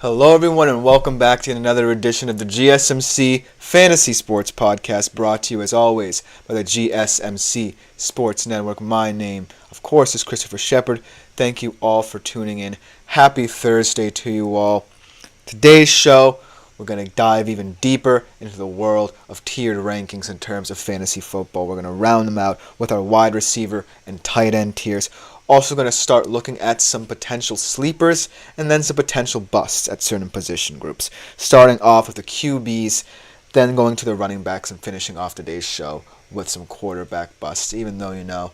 Hello, everyone, and welcome back to another edition of the GSMC Fantasy Sports Podcast, brought to you, as always, by the GSMC Sports Network. My name, of course, is Christopher Shepard. Thank you all for tuning in. Happy Thursday to you all. Today's show, we're going to dive even deeper into the world of tiered rankings in terms of fantasy football. We're going to round them out with our wide receiver and tight end tiers. Also going to start looking at some potential sleepers and then some potential busts at certain position groups. Starting off with the QBs, then going to the running backs and finishing off today's show with some quarterback busts. Even though,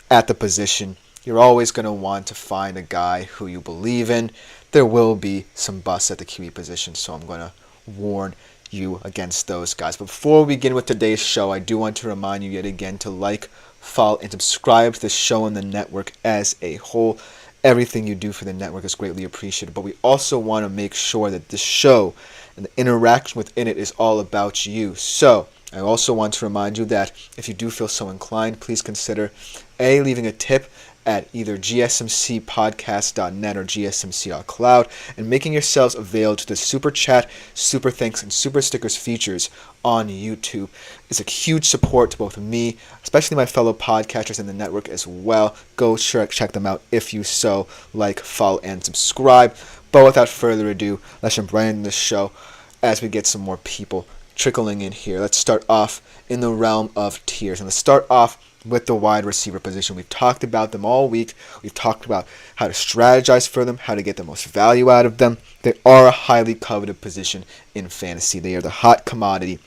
at the position, you're always going to want to find a guy who you believe in. There will be some busts at the QB position, so I'm going to warn you against those guys. But before we begin with today's show, I do want to remind you yet again to like, follow, and subscribe to the show and the network as a whole. Everything you do for the network is greatly appreciated, but we also want to make sure that the show and the interaction within it is all about you. So I also want to remind you that if you do feel so inclined, please consider leaving a tip at either gsmcpodcast.net or gsmc.cloud and making yourselves available to the Super Chat, Super Thanks, and Super Stickers features on YouTube. It's a huge support to both me, especially my fellow podcasters in the network as well. Go check them out if you so like, follow, and subscribe. But without further ado, let's jump right into the show as we get some more people trickling in here. Let's start off in the realm of tiers. And let's start off with the wide receiver position. We've talked about them all week. We've talked about how to strategize for them, how to get the most value out of them. They are a highly coveted position in fantasy. They are the hot commodity.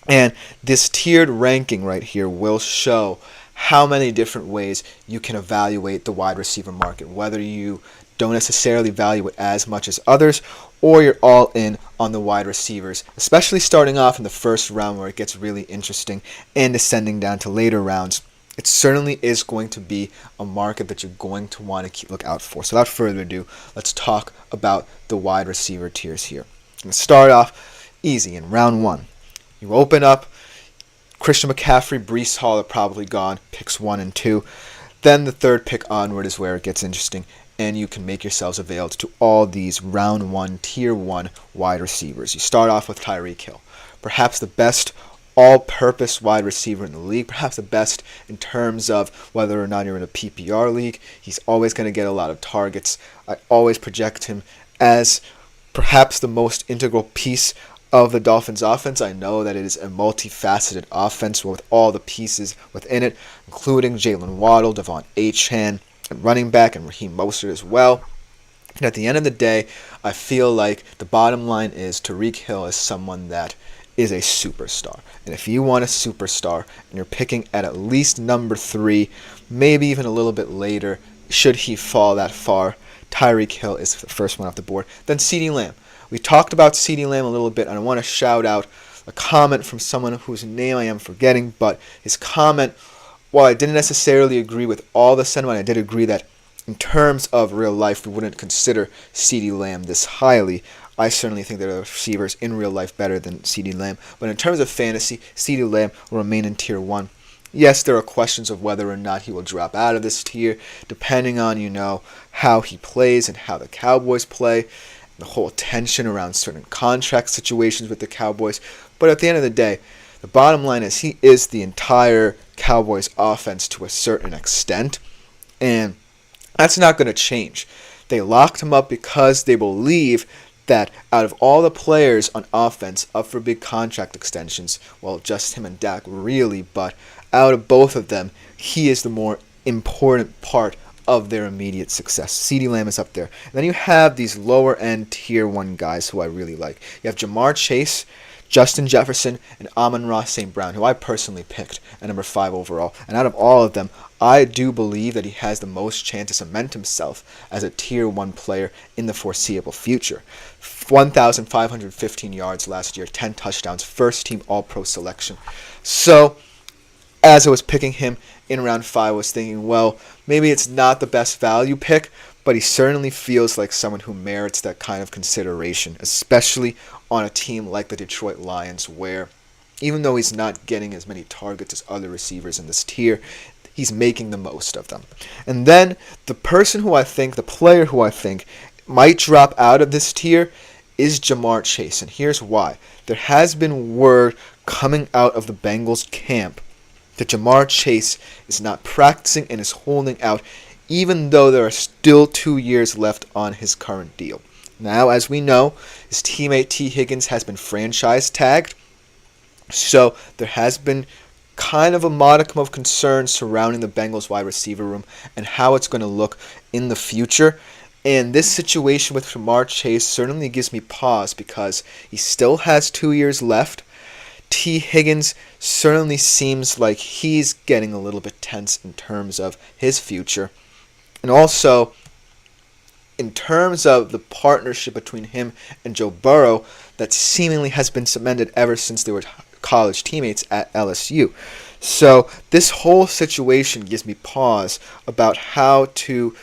And this tiered ranking right here will show how many different ways you can evaluate the wide receiver market, whether you don't necessarily value it as much as others, or you're all in on the wide receivers, especially starting off in the first round where it gets really interesting and descending down to later rounds. It certainly is going to be a market that you're going to want to look out for. So without further ado, let's talk about the wide receiver tiers here. I'm going to start off easy in round one. You open up, Christian McCaffrey, Breece Hall are probably gone, picks 1 and 2. Then the third pick onward is where it gets interesting, and you can make yourselves available to all these round one, tier 1 wide receivers. You start off with Tyreek Hill, perhaps the best all-purpose wide receiver in the league, perhaps the best in terms of whether or not you're in a PPR league. He's always going to get a lot of targets. I always project him as perhaps the most integral piece of the Dolphins' offense. I know that it is a multifaceted offense with all the pieces within it, including Jalen Waddle, Devon Achane, and running back, and Raheem Mostert as well. And at the end of the day, I feel like the bottom line is Tyreek Hill is someone that is a superstar. And if you want a superstar and you're picking at least number 3, maybe even a little bit later, should he fall that far, Tyreek Hill is the first one off the board. Then CeeDee Lamb. We talked about CeeDee Lamb a little bit, and I want to shout out a comment from someone whose name I am forgetting, but his comment, while I didn't necessarily agree with all the sentiment, I did agree that in terms of real life, we wouldn't consider CeeDee Lamb this highly. I certainly think there are receivers in real life better than CeeDee Lamb. But in terms of fantasy, CeeDee Lamb will remain in tier 1. Yes, there are questions of whether or not he will drop out of this tier, depending on, how he plays and how the Cowboys play, the whole tension around certain contract situations with the Cowboys. But at the end of the day, the bottom line is he is the entire Cowboys offense to a certain extent, and that's not going to change. They locked him up because they believe that out of all the players on offense up for big contract extensions, well, just him and Dak really, but out of both of them, he is the more important part of their immediate success. CeeDee Lamb is up there. And then you have these lower-end tier 1 guys who I really like. You have Jamar Chase, Justin Jefferson, and Amon-Ra St. Brown, who I personally picked at number 5 overall. And out of all of them, I do believe that he has the most chance to cement himself as a tier 1 player in the foreseeable future. 1,515 yards last year, 10 touchdowns, first-team All-Pro selection. So, as I was picking him in round 5, I was thinking, well, maybe it's not the best value pick, but he certainly feels like someone who merits that kind of consideration, especially on a team like the Detroit Lions, where even though he's not getting as many targets as other receivers in this tier, he's making the most of them. And then the player who I think might drop out of this tier is Jamar Chase, and here's why. There has been word coming out of the Bengals camp that Jamar Chase is not practicing and is holding out, even though there are still 2 years left on his current deal. Now, as we know, his teammate T. Higgins has been franchise tagged, so there has been kind of a modicum of concern surrounding the Bengals wide receiver room and how it's going to look in the future. And this situation with Jamar Chase certainly gives me pause because he still has 2 years left. T. Higgins certainly seems like he's getting a little bit tense in terms of his future. And also, in terms of the partnership between him and Joe Burrow, that seemingly has been cemented ever since they were college teammates at LSU. So this whole situation gives me pause about how to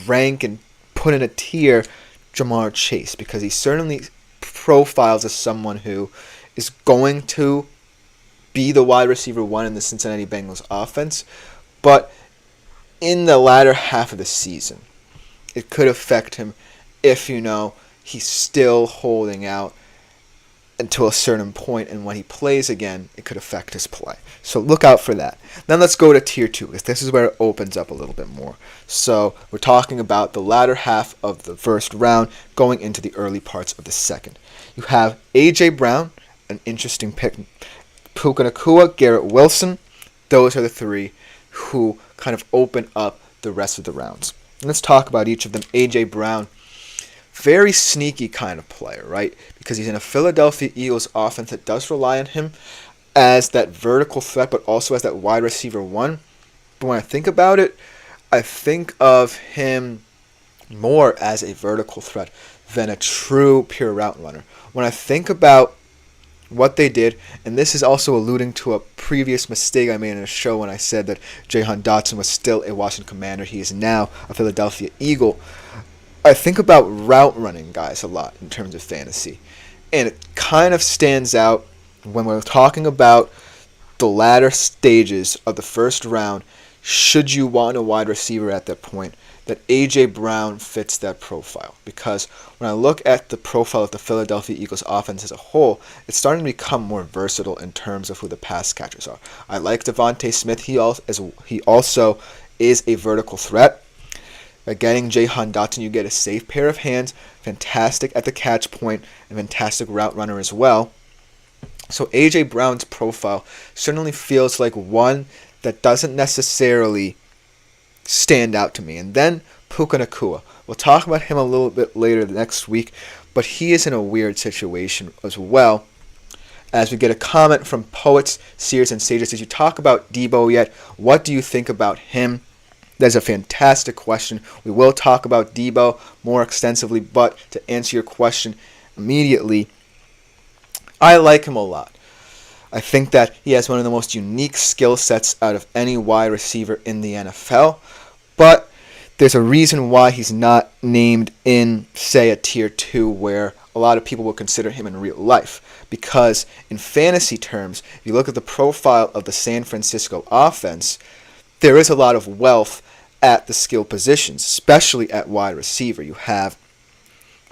rank and put in a tier Jamar Chase, because he certainly profiles as someone who is going to be the wide receiver one in the Cincinnati Bengals offense, but in the latter half of the season, it could affect him if, he's still holding out until a certain point, and when he plays again, it could affect his play. So look out for that. Then let's go to Tier 2, because this is where it opens up a little bit more. So we're talking about the latter half of the first round going into the early parts of the second. You have A.J. Brown, an interesting pick, Puka Nacua, Garrett Wilson. Those are the three who kind of open up the rest of the rounds. And let's talk about each of them. A.J. Brown, very sneaky kind of player, right? Because he's in a Philadelphia Eagles offense that does rely on him as that vertical threat, but also as that wide receiver one. But when I think about it, I think of him more as a vertical threat than a true pure route runner. When I think about what they did, and this is also alluding to a previous mistake I made in a show when I said that Jahan Dotson was still a Washington Commander. He is now a Philadelphia Eagle. I think about route running guys a lot in terms of fantasy, and it kind of stands out when we're talking about the latter stages of the first round. Should you want a wide receiver at that point, that A.J. Brown fits that profile. Because when I look at the profile of the Philadelphia Eagles offense as a whole, it's starting to become more versatile in terms of who the pass catchers are. I like Devontae Smith. He also is a vertical threat. By getting Jahan Dotson, you get a safe pair of hands, fantastic at the catch point, and fantastic route runner as well. So A.J. Brown's profile certainly feels like one that doesn't necessarily stand out to me. And then Puka Nacua. We'll talk about him a little bit later next week, but he is in a weird situation as well. As we get a comment from Poets, Seers, and Sages, did you talk about Debo yet? What do you think about him? That's a fantastic question. We will talk about Debo more extensively, but to answer your question immediately, I like him a lot. I think that he has one of the most unique skill sets out of any wide receiver in the NFL, but there's a reason why he's not named in, say, a Tier 2 where a lot of people will consider him in real life. Because in fantasy terms, if you look at the profile of the San Francisco offense, there is a lot of wealth at the skill positions, especially at wide receiver. You have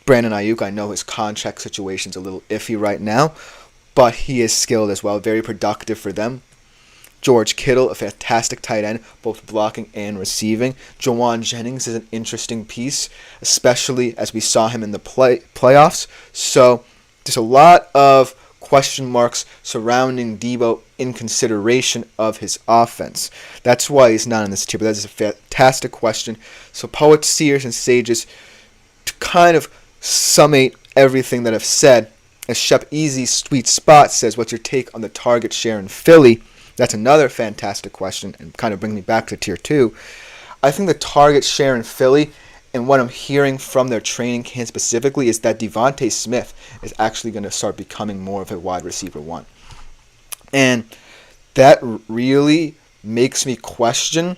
Brandon Ayuk. I know his contract situation's a little iffy right now, but he is skilled as well, very productive for them. George Kittle, a fantastic tight end, both blocking and receiving. Jawan Jennings is an interesting piece, especially as we saw him in the playoffs. So there's a lot of question marks surrounding Debo in consideration of his offense. That's why he's not in this tier, but that is a fantastic question. So Poets, Seers, and Sages, to kind of summate everything that I've said, as Shep Easy's Sweet Spot says, what's your take on the target share in Philly? That's another fantastic question, and kind of bring me back to Tier 2. I think the target share in Philly, and what I'm hearing from their training camp specifically, is that Devontae Smith is actually going to start becoming more of a wide receiver one. And that really makes me question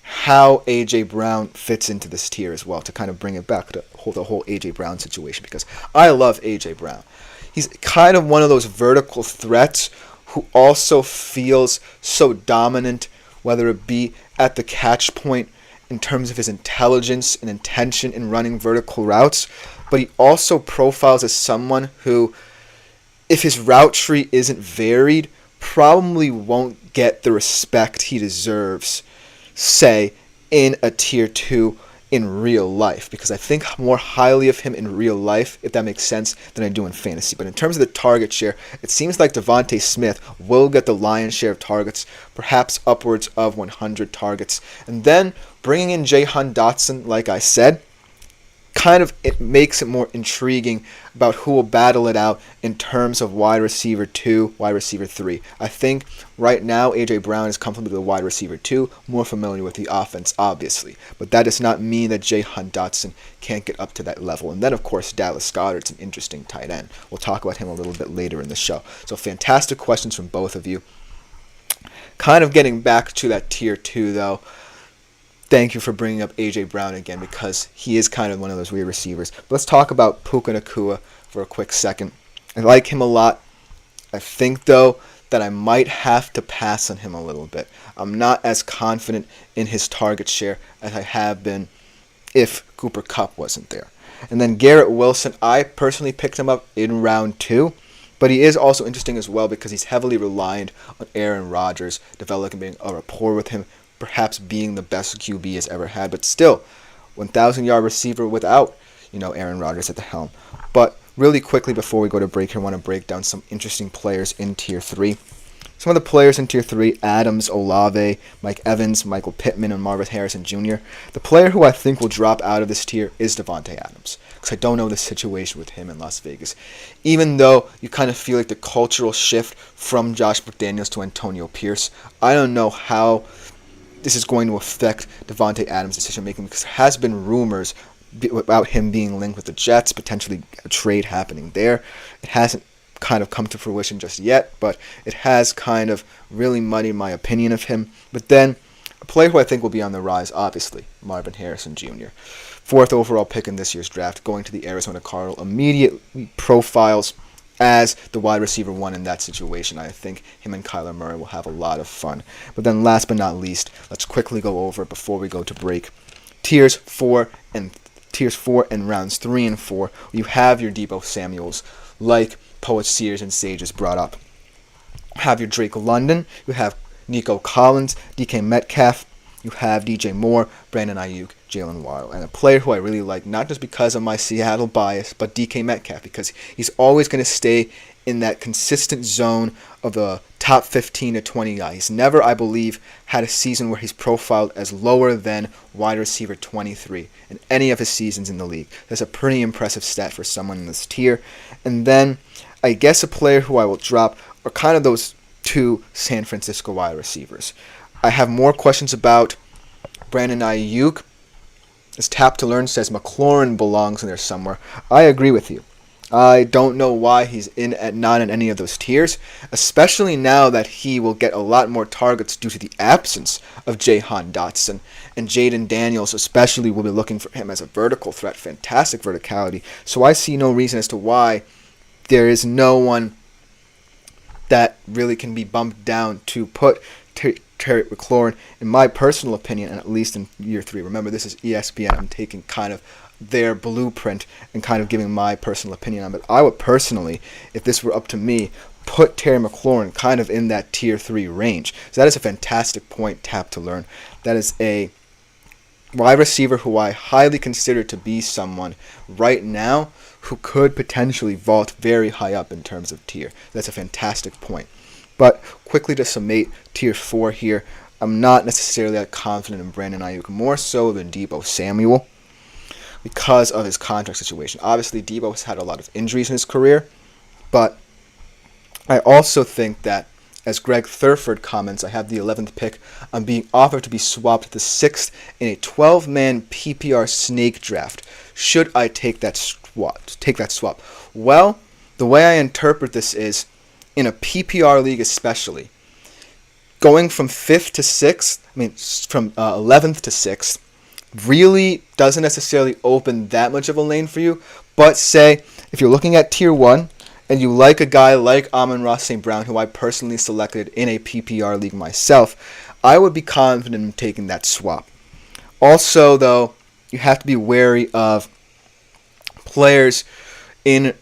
how A.J. Brown fits into this tier as well, to kind of bring it back to the whole A.J. Brown situation, because I love A.J. Brown. He's kind of one of those vertical threats who also feels so dominant, whether it be at the catch point in terms of his intelligence and intention in running vertical routes, but he also profiles as someone who, if his route tree isn't varied, probably won't get the respect he deserves, say, in a Tier 2 in real life, because I think more highly of him in real life, if that makes sense, than I do in fantasy. But in terms of the target share, it seems like Devontae Smith will get the lion's share of targets, perhaps upwards of 100 targets. And then bringing in Jahan Dotson, like I said, it makes it more intriguing about who will battle it out in terms of wide receiver 2, wide receiver 3. I think right now A.J. Brown is comfortable with the wide receiver 2, more familiar with the offense, obviously. But that does not mean that Jahan Dotson can't get up to that level. And then, of course, Dallas Goedert's an interesting tight end. We'll talk about him a little bit later in the show. So fantastic questions from both of you. Kind of getting back to that Tier 2, though. Thank you for bringing up A.J. Brown again, because he is kind of one of those weird receivers. But let's talk about Puka Nacua for a quick second. I like him a lot. I think, though, that I might have to pass on him a little bit. I'm not as confident in his target share as I have been if Cooper Kupp wasn't there. And then Garrett Wilson, I personally picked him up in round 2. But he is also interesting as well because he's heavily reliant on Aaron Rodgers developing a rapport with him, perhaps being the best QB he's ever had, but still, 1,000-yard receiver without, Aaron Rodgers at the helm. But really quickly before we go to break here, I want to break down some interesting players in Tier 3. Some of the players in Tier 3, Adams, Olave, Mike Evans, Michael Pittman, and Marvin Harrison Jr. The player who I think will drop out of this tier is Davante Adams, because I don't know the situation with him in Las Vegas. Even though you kind of feel like the cultural shift from Josh McDaniels to Antonio Pierce, I don't know how this is going to affect Davante Adams' decision-making, because there has been rumors about him being linked with the Jets, potentially a trade happening there. It hasn't kind of come to fruition just yet, but it has kind of really muddied my opinion of him. But then, a player who I think will be on the rise, obviously, Marvin Harrison Jr. 4th overall pick in this year's draft, going to the Arizona Cardinals, immediately profiles as the wide receiver 1 in that situation. I think him and Kyler Murray will have a lot of fun. But then last but not least, let's quickly go over, before we go to break, tiers 4 and rounds 3 and 4. You have your Deebo Samuels, like Poets, Sears, and Sages brought up. You have your Drake London. You have Nico Collins, DK Metcalf. You have DJ Moore, Brandon Ayuk, Jalen Waddle, and a player who I really like, not just because of my Seattle bias, but DK Metcalf, because he's always going to stay in that consistent zone of the top 15 to 20 guy. He's never, I believe, had a season where he's profiled as lower than wide receiver 23 in any of his seasons in the league. That's a pretty impressive stat for someone in this tier. And then I guess a player who I will drop are kind of those 2 San Francisco wide receivers. I have more questions about Brandon Ayuk. As Tap to Learn says, McLaurin belongs in there somewhere. I agree with you. I don't know why he's not in any of those tiers, especially now that he will get a lot more targets due to the absence of Jahan Dotson. And Jaden Daniels especially will be looking for him as a vertical threat. Fantastic verticality. So I see no reason as to why there is no one that really can be bumped down to put Terry McLaurin, in my personal opinion, and at least in year 3. Remember, this is ESPN. I'm taking kind of their blueprint and kind of giving my personal opinion on it. I would personally, if this were up to me, put Terry McLaurin kind of in that tier 3 range. So that is a fantastic point, Tap to Learn. That is a wide receiver who I highly consider to be someone right now who could potentially vault very high up in terms of tier. That's a fantastic point. But quickly to summate tier 4 here, I'm not necessarily that confident in Brandon Ayuk, more so than Deebo Samuel, because of his contract situation. Obviously, Deebo has had a lot of injuries in his career, but I also think that, as Greg Thurford comments, I have the 11th pick. I'm being offered to be swapped to the 6th in a 12-man PPR snake draft. Should I take that swap? Well, the way I interpret this is, in a PPR league especially, going from 5th to 6th, from 11th to 6th, really doesn't necessarily open that much of a lane for you. But say, if you're looking at tier 1, and you like a guy like Amon-Ra St. Brown, who I personally selected in a PPR league myself, I would be confident in taking that swap. Also, though, you have to be wary of players in,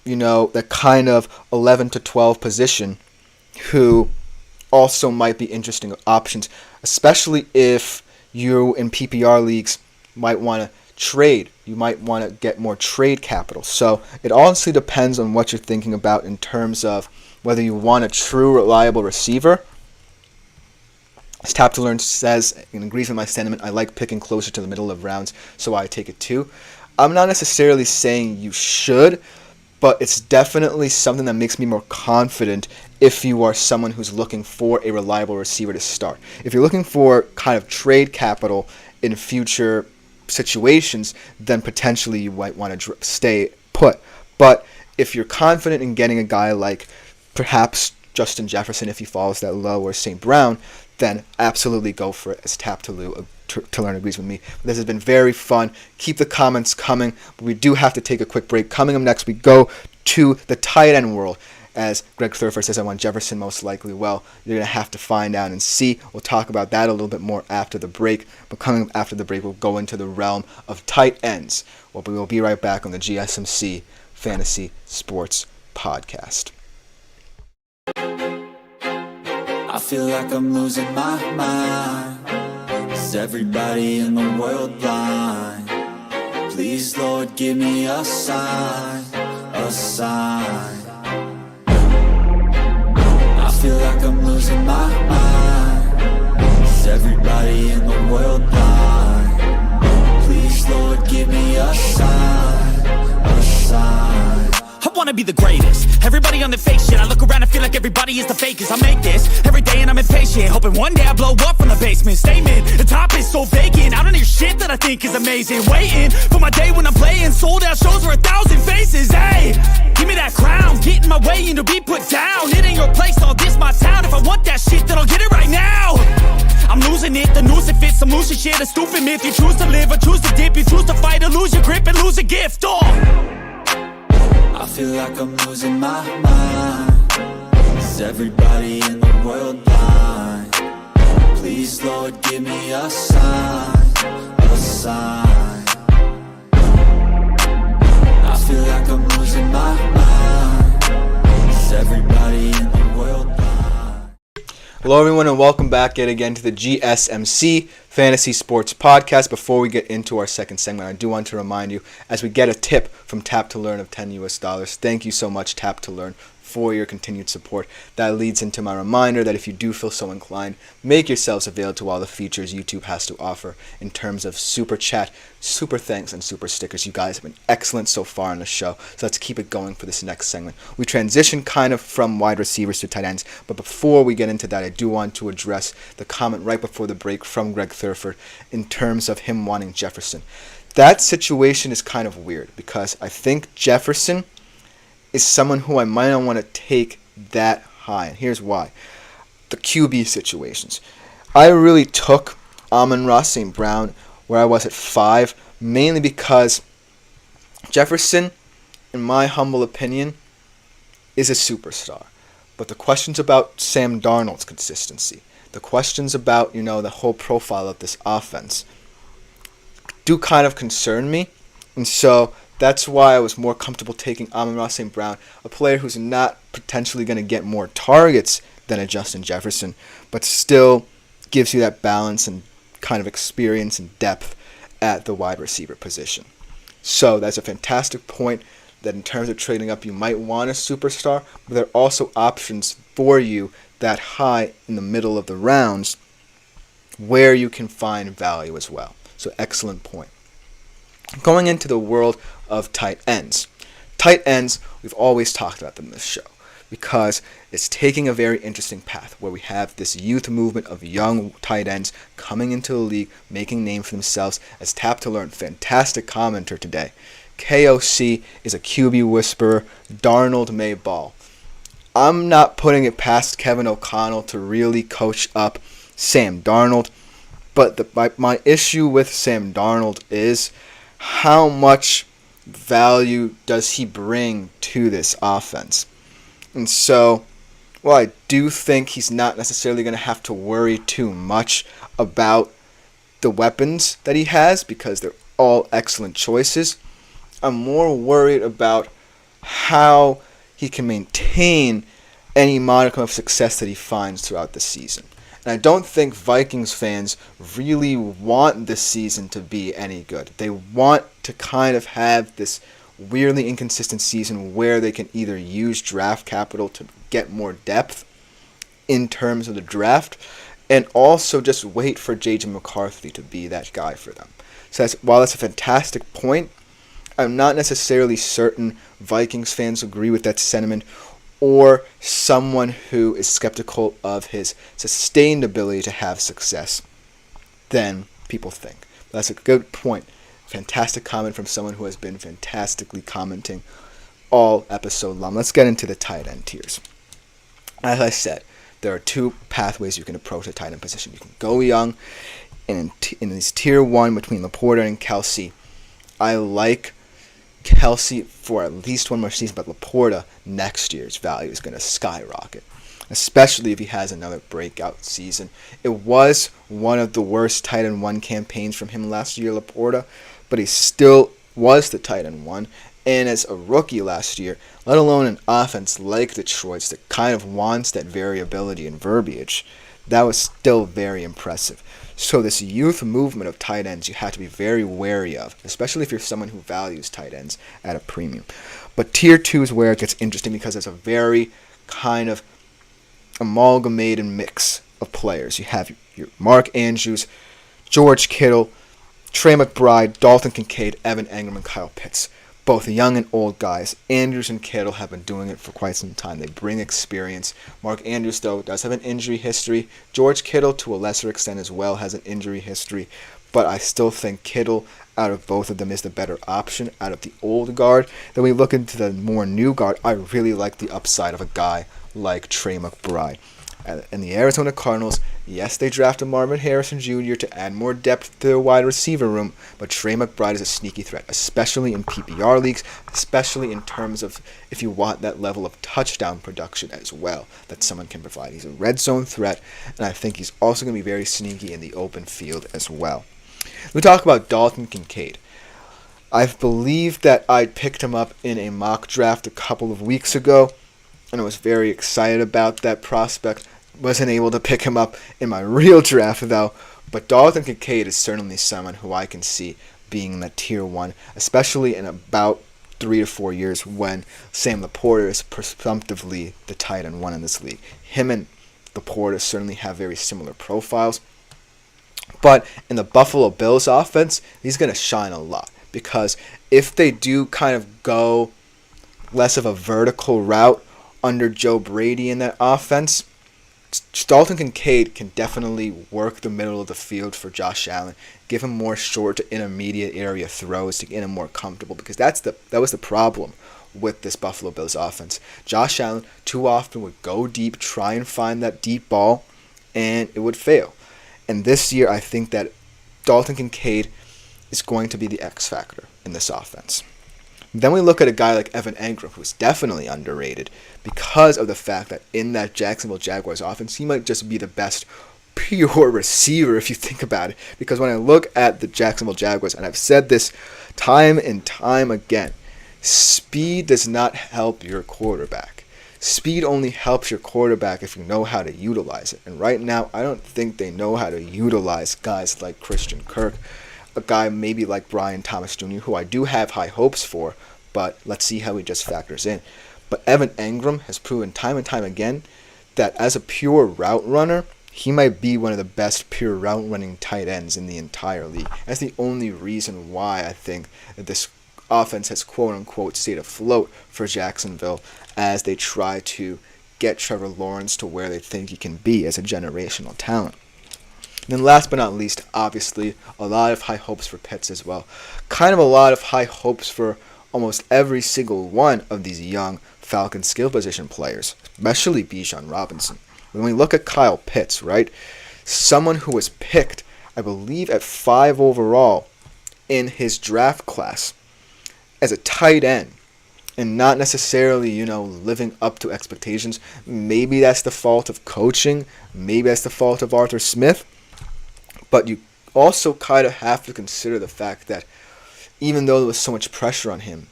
that kind of 11 to 12 position who also might be interesting options, especially if you in PPR leagues might want to trade. You might want to get more trade capital. So it honestly depends on what you're thinking about in terms of whether you want a true reliable receiver. As Tap to Learn says, and agrees with my sentiment, I like picking closer to the middle of rounds, so I take it too. I'm not necessarily saying you should, but it's definitely something that makes me more confident if you are someone who's looking for a reliable receiver to start. If you're looking for kind of trade capital in future situations, then potentially you might want to stay put. But if you're confident in getting a guy like perhaps Justin Jefferson, if he falls that low, or St. Brown, then absolutely go for it, as Tap to Learn agrees with me. This has been very fun. Keep the comments coming. But we do have to take a quick break. Coming up next, we go to the tight end world. As Greg Thurfer says, I want Jefferson most likely. Well, you're going to have to find out and see. We'll talk about that a little bit more after the break. But coming up after the break, we'll go into the realm of tight ends. Well, we will be right back on the GSMC Fantasy Sports Podcast. I feel like I'm losing my mind. Is everybody in the world blind? Please, Lord, give me a sign, a sign. I feel like I'm losing my mind. Is everybody in the world blind? Please, Lord, give me a sign, a sign. I wanna be the greatest. Everybody on the fake shit. I look around and feel like everybody is the fakest. I make this every day and I'm impatient, hoping one day I blow up from the basement. Statement, the top is so vacant. I don't hear shit that I think is amazing. Waiting for my day when I'm playing sold out shows for 1,000 faces. Hey, give me that crown, get in my way and to be put down. It ain't your place, all this my town. If I want that shit, then I'll get it right now. I'm losing it, the noose it fits. I'm losing shit, a stupid myth. You choose to live or choose to dip. You choose to fight or lose your grip and lose a gift. I feel like I'm losing my mind. Is everybody in the world blind? Please, Lord, give me a sign, a sign. I feel like I'm losing my mind. Is everybody in the world blind? Hello everyone and welcome back yet again to the GSMC Fantasy Sports Podcast. Before we get into our second segment, I do want to remind you, as we get a tip from Tap to Learn of $10 US. Thank you so much, Tap to Learn, for your continued support. That leads into my reminder that if you do feel so inclined, make yourselves available to all the features YouTube has to offer in terms of super chat, super thanks, and super stickers. You guys have been excellent so far on the show, so let's keep it going for this next segment. We transition kind of from wide receivers to tight ends, but before we get into that, I do want to address the comment right before the break from Greg Thurford in terms of him wanting Jefferson. That situation is kind of weird because I think Jefferson is someone who I might not want to take that high. And here's why. The QB situations. I really took Amon-Ra St. Brown where I was at 5, mainly because Jefferson, in my humble opinion, is a superstar. But the questions about Sam Darnold's consistency, the questions about, the whole profile of this offense do kind of concern me. And so that's why I was more comfortable taking Amon-Ra St. Brown, a player who's not potentially going to get more targets than a Justin Jefferson, but still gives you that balance and kind of experience and depth at the wide receiver position. So that's a fantastic point that in terms of trading up, you might want a superstar, but there are also options for you that high in the middle of the rounds where you can find value as well. So excellent point. Going into the world of tight ends. Tight ends, we've always talked about them in this show because it's taking a very interesting path where we have this youth movement of young tight ends coming into the league, making name for themselves. As Tap to Learn, fantastic commenter today. KOC is a QB whisperer. Darnold may ball. I'm not putting it past Kevin O'Connell to really coach up Sam Darnold, but my issue with Sam Darnold is how much value does he bring to this offense? And so, I do think he's not necessarily going to have to worry too much about the weapons that he has because they're all excellent choices. I'm more worried about how he can maintain any modicum of success that he finds throughout the season. And I don't think Vikings fans really want this season to be any good. They want to kind of have this weirdly inconsistent season where they can either use draft capital to get more depth in terms of the draft, and also just wait for J.J. McCarthy to be that guy for them. So while that's a fantastic point, I'm not necessarily certain Vikings fans agree with that sentiment, or someone who is skeptical of his sustained ability to have success than people think. That's a good point. Fantastic comment from someone who has been fantastically commenting all episode long. Let's get into the tight end tiers. As I said, there are two pathways you can approach the tight end position. You can go young, and in this tier 1 between Laporta and Kelsey, I like Kelsey for at least one more season, but Laporta next year's value is going to skyrocket, especially if he has another breakout season. It was one of the worst tight end 1 campaigns from him last year, Laporta, but he still was the tight end 1. And as a rookie last year, let alone an offense like Detroit's that kind of wants that variability and verbiage, that was still very impressive. So this youth movement of tight ends you have to be very wary of, especially if you're someone who values tight ends at a premium. But tier 2 is where it gets interesting because it's a very kind of amalgamated mix of players. You have your Mark Andrews, George Kittle, Trey McBride, Dalton Kincaid, Evan Engram, and Kyle Pitts. Both young and old guys. Andrews and Kittle have been doing it for quite some time. They bring experience. Mark Andrews, though, does have an injury history. George Kittle, to a lesser extent as well, has an injury history. But I still think Kittle, out of both of them, is the better option out of the old guard. Then we look into the more new guard. I really like the upside of a guy like Trey McBride. And the Arizona Cardinals, yes, they drafted Marvin Harrison Jr. to add more depth to their wide receiver room, but Trey McBride is a sneaky threat, especially in PPR leagues, especially in terms of if you want that level of touchdown production as well that someone can provide. He's a red zone threat, and I think he's also going to be very sneaky in the open field as well. We talk about Dalton Kincaid. I believe that I picked him up in a mock draft a couple of weeks ago, and I was very excited about that prospect. Wasn't able to pick him up in my real draft, though. But Dalton Kincaid is certainly someone who I can see being in that tier 1, especially in about 3 to 4 years when Sam Laporta is presumptively the tight end 1 in this league. Him and Laporta certainly have very similar profiles. But in the Buffalo Bills offense, he's going to shine a lot. Because if they do kind of go less of a vertical route under Joe Brady in that offense, Dalton Kincaid can definitely work the middle of the field for Josh Allen, give him more short to intermediate area throws to get him more comfortable, because that was the problem with this Buffalo Bills offense. Josh Allen too often would go deep, try and find that deep ball, and it would fail. And this year I think that Dalton Kincaid is going to be the X factor in this offense. Then we look at a guy like Evan Engram, who's definitely underrated because of the fact that in that Jacksonville Jaguars offense, he might just be the best pure receiver if you think about it. Because when I look at the Jacksonville Jaguars, and I've said this time and time again, speed does not help your quarterback. Speed only helps your quarterback if you know how to utilize it. And right now, I don't think they know how to utilize guys like Christian Kirk, a guy maybe like Brian Thomas Jr., who I do have high hopes for, but let's see how he just factors in. But Evan Engram has proven time and time again that as a pure route runner, he might be one of the best pure route running tight ends in the entire league. That's the only reason why I think that this offense has quote-unquote stayed afloat for Jacksonville as they try to get Trevor Lawrence to where they think he can be as a generational talent. And then last but not least, obviously, a lot of high hopes for Pitts as well. Kind of a lot of high hopes for almost every single one of these young Falcons skill position players, especially Bijan Robinson. When we look at Kyle Pitts, right, someone who was picked, I believe, at 5 overall in his draft class as a tight end, and not necessarily, living up to expectations. Maybe that's the fault of coaching. Maybe that's the fault of Arthur Smith. But you also kind of have to consider the fact that even though there was so much pressure on him,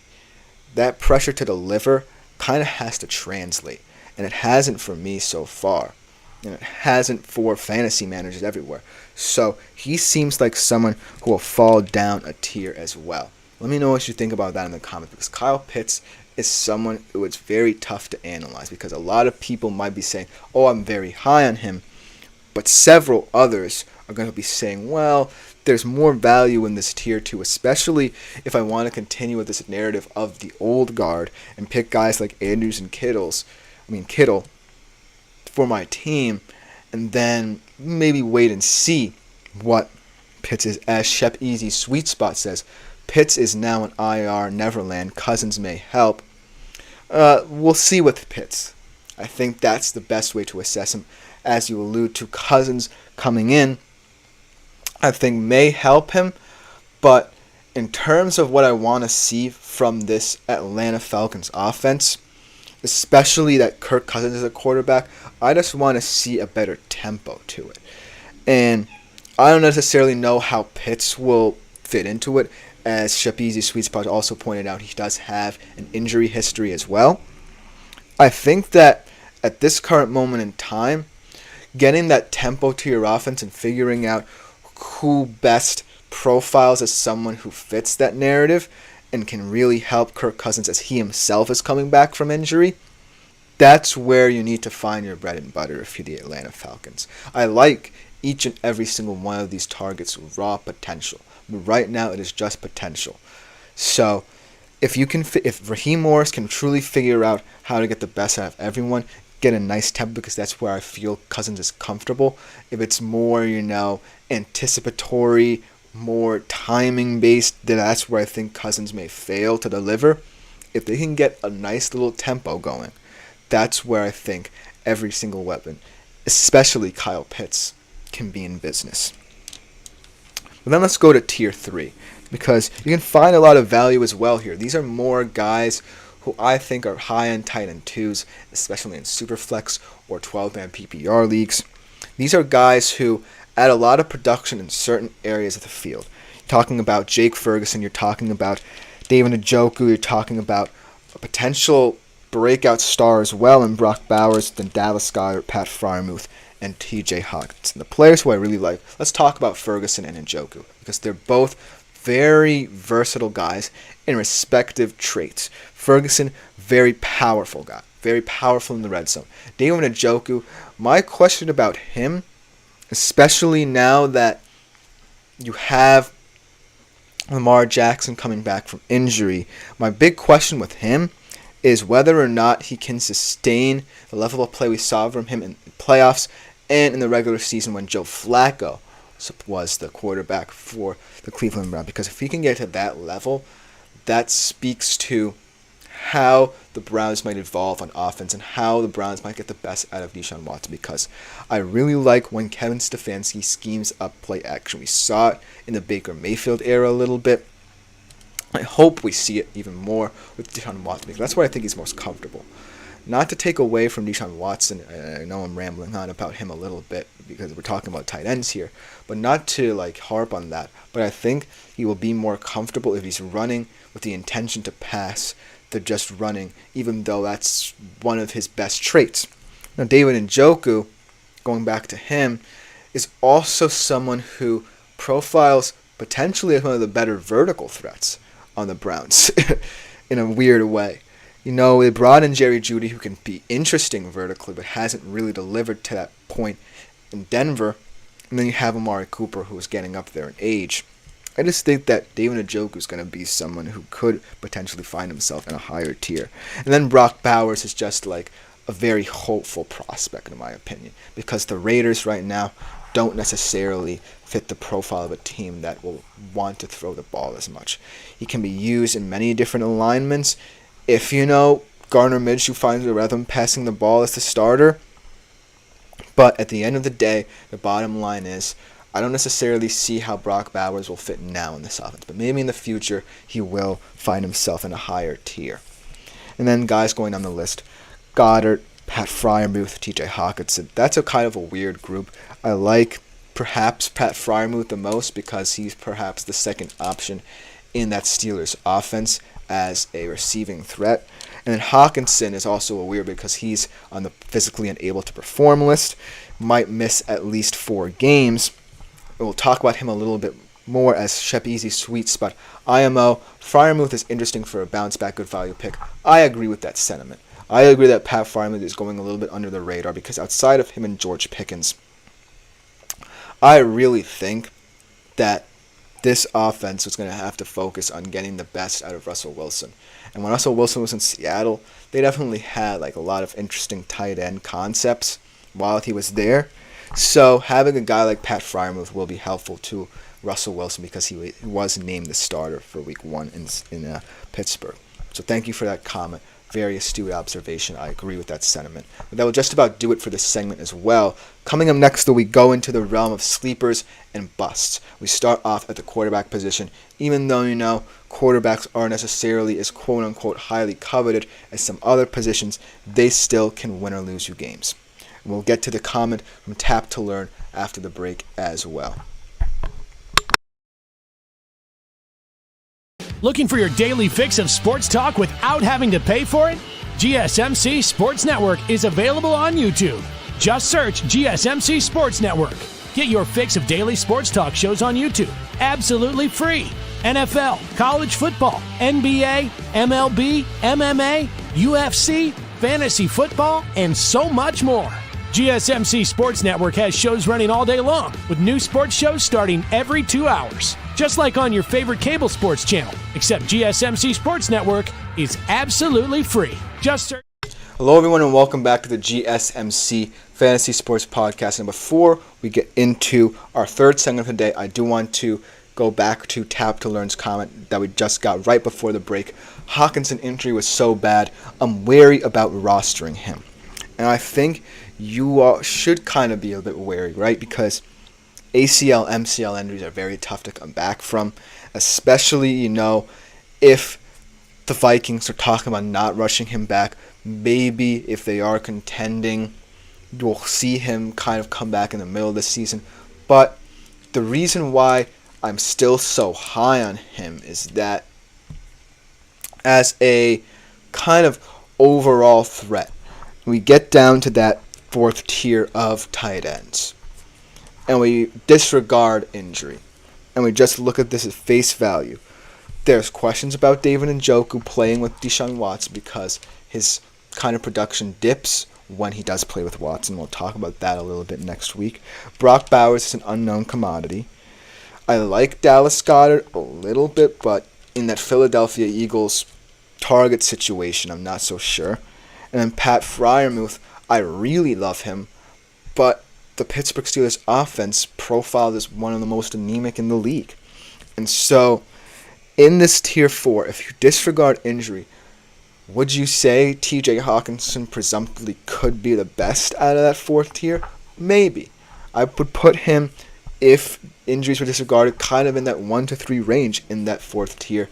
that pressure to deliver kind of has to translate. And it hasn't for me so far. And it hasn't for fantasy managers everywhere. So he seems like someone who will fall down a tier as well. Let me know what you think about that in the comments, because Kyle Pitts is someone who it's very tough to analyze, because a lot of people might be saying, oh, I'm very high on him, but several others are going to be saying, well, there's more value in this tier 2, especially if I want to continue with this narrative of the old guard and pick guys like Andrews and Kittle for my team, and then maybe wait and see what Pitts is. As Shep Easy's Sweet Spot says, Pitts is now in IR Neverland. Cousins may help. We'll see with Pitts. I think that's the best way to assess him. As you allude to, Cousins coming in, I think may help him. But in terms of what I want to see from this Atlanta Falcons offense, especially that Kirk Cousins is a quarterback, I just want to see a better tempo to it. And I don't necessarily know how Pitts will fit into it. As Shapizi Sweet Spot also pointed out, he does have an injury history as well. I think that at this current moment in time, getting that tempo to your offense and figuring out who best profiles as someone who fits that narrative and can really help Kirk Cousins as he himself is coming back from injury, that's where you need to find your bread and butter if you're the Atlanta Falcons. I like each and every single one of these targets' raw potential. But right now, it is just potential. So, if Raheem Morris can truly figure out how to get the best out of everyone, get a nice tempo, because that's where I feel Cousins is comfortable. If it's more, anticipatory, more timing-based, then that's where I think Cousins may fail to deliver. If they can get a nice little tempo going, that's where I think every single weapon, especially Kyle Pitts, can be in business. But then let's go to tier 3, because you can find a lot of value as well here. These are more guys who I think are high in tight end 2s, especially in Superflex or 12-man PPR leagues. These are guys who add a lot of production in certain areas of the field. You're talking about Jake Ferguson, you're talking about David Njoku, you're talking about a potential breakout star as well in Brock Bowers, then Dallas Goedert, Pat Freiermuth, and TJ Hawkinson. The players who I really like, let's talk about Ferguson and Njoku, because they're both very versatile guys in respective traits. Ferguson, very powerful guy, very powerful in the red zone. David Njoku, my question about him, especially now that you have Lamar Jackson coming back from injury, my big question with him is whether or not he can sustain the level of play we saw from him in playoffs and in the regular season when Joe Flacco was the quarterback for the Cleveland Browns. Because if he can get to that level, that speaks to how the Browns might evolve on offense and how the Browns might get the best out of Deshaun Watson. Because I really like when Kevin Stefanski schemes up play action. We saw it in the Baker Mayfield era a little bit. I hope we see it even more with Deshaun Watson, because that's where I think he's most comfortable. Not to take away from Deshaun Watson, I know I'm rambling on about him a little bit because we're talking about tight ends here, but not to harp on that. But I think he will be more comfortable if he's running with the intention to pass than just running, even though that's one of his best traits. Now, David Njoku, going back to him, is also someone who profiles potentially as one of the better vertical threats on the Browns in a weird way. They brought in Jerry Jeudy, who can be interesting vertically, but hasn't really delivered to that point in Denver. And then you have Amari Cooper, who is getting up there in age. I just think that David Njoku is going to be someone who could potentially find himself in a higher tier. And then Brock Bowers is just a very hopeful prospect, in my opinion, because the Raiders right now don't necessarily fit the profile of a team that will want to throw the ball as much. He can be used in many different alignments. If Gardner Minshew finds a rhythm passing the ball as the starter. But at the end of the day, the bottom line is, I don't necessarily see how Brock Bowers will fit now in this offense, but maybe in the future he will find himself in a higher tier. And then guys going down the list, Goddard, Pat Freiermuth, TJ Hawkinson. That's a kind of a weird group. I like perhaps Pat Freiermuth the most because he's perhaps the second option in that Steelers offense as a receiving threat. And then Hawkinson is also a weird because he's on the physically unable to perform list, might miss at least 4 games. And we'll talk about him a little bit more as Shep Easy's sweet spot. IMO, Freiermuth is interesting for a bounce back good value pick. I agree with that sentiment. I agree that Pat Freiermuth is going a little bit under the radar because outside of him and George Pickens, I really think that this offense was going to have to focus on getting the best out of Russell Wilson. And when Russell Wilson was in Seattle, they definitely had like a lot of interesting tight end concepts while he was there. So having a guy like Pat Freiermuth will be helpful to Russell Wilson because he was named the starter for Week 1 in Pittsburgh. So thank you for that comment. Very astute observation. I agree with that sentiment. But that will just about do it for this segment as well. Coming up next, though, we go into the realm of sleepers and busts. We start off at the quarterback position. Even though, quarterbacks aren't necessarily as quote-unquote highly coveted as some other positions, they still can win or lose you games. And we'll get to the comment from Tap to Learn after the break as well. Looking for your daily fix of sports talk without having to pay for it? GSMC Sports Network is available on YouTube. Just search GSMC Sports Network. Get your fix of daily sports talk shows on YouTube, absolutely free. NFL, college football, NBA, MLB, MMA, UFC, fantasy football, and so much more. GSMC Sports Network has shows running all day long, with new sports shows starting every 2 hours. Just like on your favorite cable sports channel, except GSMC Sports Network is absolutely free. Just search. Hello, everyone, and welcome back to the GSMC Fantasy Sports Podcast. And before we get into our third segment of the day, I do want to go back to Tap to Learn's comment that we just got right before the break. Hawkinson injury was so bad, I'm wary about rostering him. And I think you all should kind of be a bit wary, right? Because ACL, MCL injuries are very tough to come back from, especially, if the Vikings are talking about not rushing him back. Maybe if they are contending, you'll see him kind of come back in the middle of the season. But the reason why I'm still so high on him is that as a kind of overall threat, we get down to that fourth tier of tight ends, and we disregard injury, and we just look at this at face value. There's questions about David Njoku playing with Deshaun Watson because his kind of production dips when he does play with Watson. We'll talk about that a little bit next week. Brock Bowers is an unknown commodity. I like Dallas Goedert a little bit, but in that Philadelphia Eagles target situation, I'm not so sure. And then Pat Freiermuth, I really love him, but the Pittsburgh Steelers offense profiled as one of the most anemic in the league. And so, in this tier 4, if you disregard injury, would you say TJ Hawkinson presumptively could be the best out of that fourth tier? Maybe. I would put him, if injuries were disregarded, kind of in that 1 to 3 range in that fourth tier.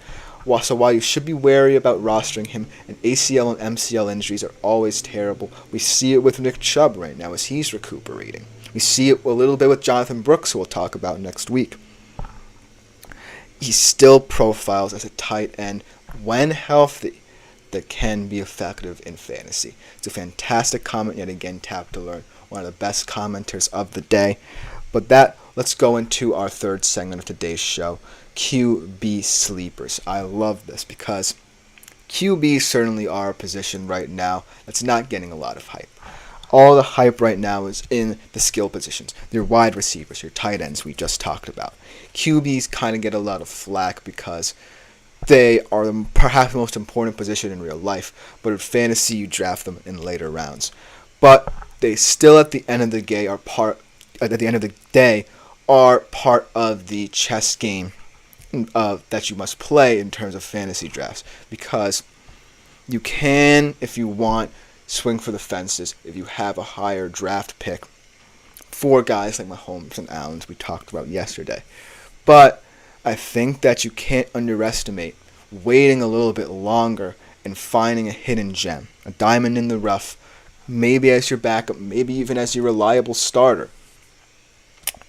So while you should be wary about rostering him, and ACL and MCL injuries are always terrible, we see it with Nick Chubb right now as he's recuperating. We see it a little bit with Jonathan Brooks, who we'll talk about next week. He still profiles as a tight end, when healthy, that can be effective in fantasy. It's a fantastic comment yet again, Tap to Learn, one of the best commenters of the day. But let's go into our third segment of today's show. QB sleepers. I love this because QBs certainly are a position right now that's not getting a lot of hype. All the hype right now is in the skill positions. Your wide receivers, your tight ends we just talked about. QBs kind of get a lot of flack because they are perhaps the most important position in real life, but in fantasy you draft them in later rounds. But they still at the end of the day are part of the chess game that you must play in terms of fantasy drafts, because you can, if you want, swing for the fences if you have a higher draft pick for guys like Mahomes and Allen we talked about yesterday. But I think that you can't underestimate waiting a little bit longer and finding a hidden gem, a diamond in the rough, maybe as your backup, maybe even as your reliable starter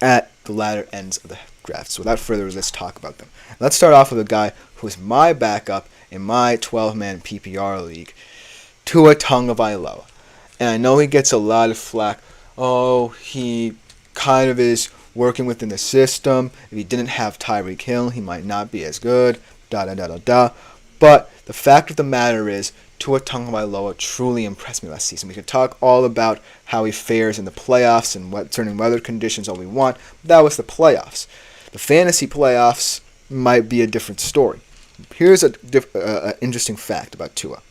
at the latter ends of the draft. So without further ado, let's talk about them. Let's start off with a guy who is my backup in my 12-man PPR league, Tua Tagovailoa. And I know he gets a lot of flack. Oh, he kind of is working within the system. If he didn't have Tyreek Hill, he might not be as good. But the fact of the matter is, Tua Tagovailoa truly impressed me last season. We could talk all about how he fares in the playoffs and what certain weather conditions all we want. But that was the playoffs. The fantasy playoffs might be a different story. Here's an interesting fact about Tua.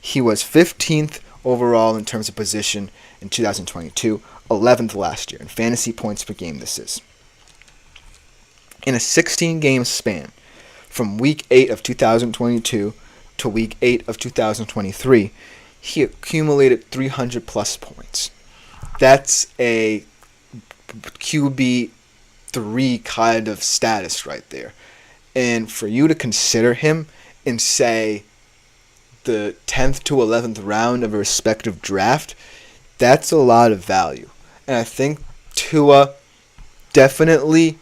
He was 15th overall in terms of position in 2022, 11th last year in fantasy points per game this is. In a 16-game span, from Week 8 of 2022 to Week 8 of 2023, he accumulated 300-plus points. That's a QB3 kind of status right there. And for you to consider him in, say, the 10th to 11th round of a respective draft, that's a lot of value. And I think Tua definitely,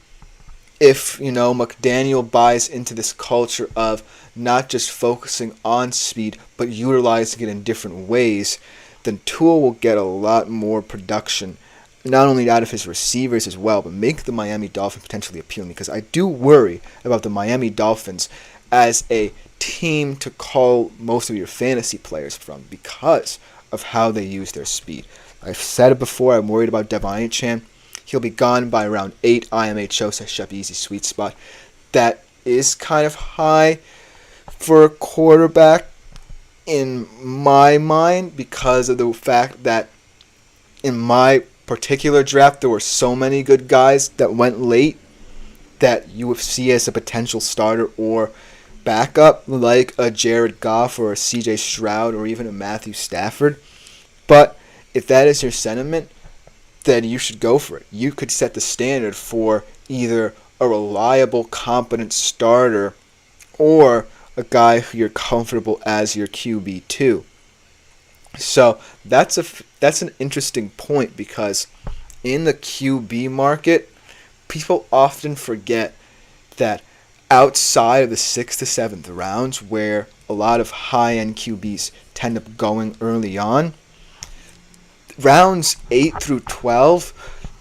if, McDaniel buys into this culture of not just focusing on speed, but utilizing it in different ways, then Tua will get a lot more production, not only out of his receivers as well, but make the Miami Dolphins potentially appealing. Because I do worry about the Miami Dolphins as a team to call most of your fantasy players from because of how they use their speed. I've said it before, I'm worried about Devon Achane. He'll be gone by around 8 IMHO, so Chef Easy sweet spot. That is kind of high for a quarterback in my mind because of the fact that in my particular draft there were so many good guys that went late that you would see as a potential starter or backup, like a Jared Goff or a CJ Stroud or even a Matthew Stafford. But if that is your sentiment, then you should go for it. You could set the standard for either a reliable, competent starter or a guy who you're comfortable as your QB2. So that's an interesting point because in the QB market, people often forget that outside of the 6th to 7th rounds, where a lot of high-end QBs tend up going early on, rounds 8 through 12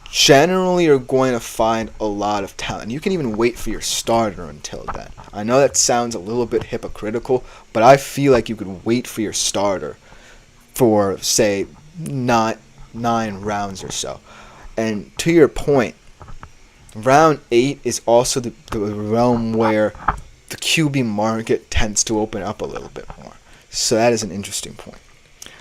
generally are going to find a lot of talent. You can even wait for your starter until then. I know that sounds a little bit hypocritical, but I feel like you could wait for your starter for, say, 9 rounds or so. And to your point, round 8 is also the realm where the QB market tends to open up a little bit more. So that is an interesting point.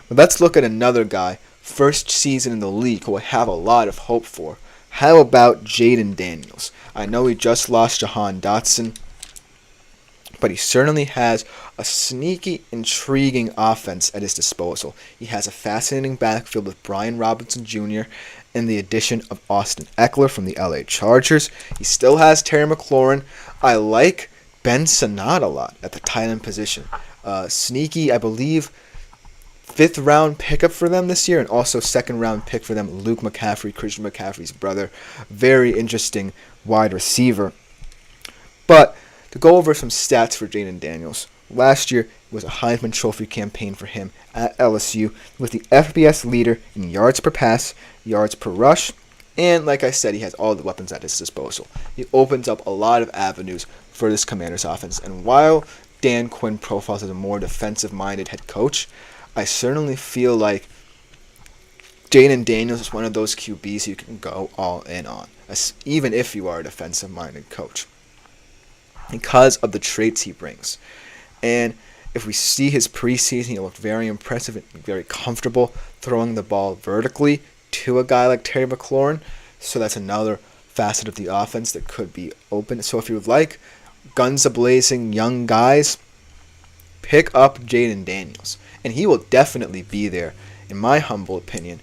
But let's look at another guy, first season in the league, who I have a lot of hope for. How about Jaden Daniels? I know he just lost Jahan Dotson, but he certainly has a sneaky, intriguing offense at his disposal. He has a fascinating backfield with Brian Robinson Jr. and the addition of Austin Eckler from the LA Chargers. He still has Terry McLaurin. I like Ben Sinnott a lot at the tight end position. Sneaky, I believe, 5th round pickup for them this year, and also 2nd round pick for them, Luke McCaffrey, Christian McCaffrey's brother. Very interesting wide receiver. But to go over some stats for Jaden Daniels, last year was a Heisman Trophy campaign for him at LSU, with the FBS leader in yards per pass, yards per rush, and like I said, he has all the weapons at his disposal. He opens up a lot of avenues for this Commanders offense, and while Dan Quinn profiles as a more defensive-minded head coach, I certainly feel like Jaden Daniels is one of those QBs you can go all in on, even if you are a defensive-minded coach, because of the traits he brings. And if we see his preseason, he looked very impressive and very comfortable throwing the ball vertically to a guy like Terry McLaurin. So that's another facet of the offense that could be open. So if you would like guns a-blazing young guys, pick up Jaden Daniels. And he will definitely be there, in my humble opinion,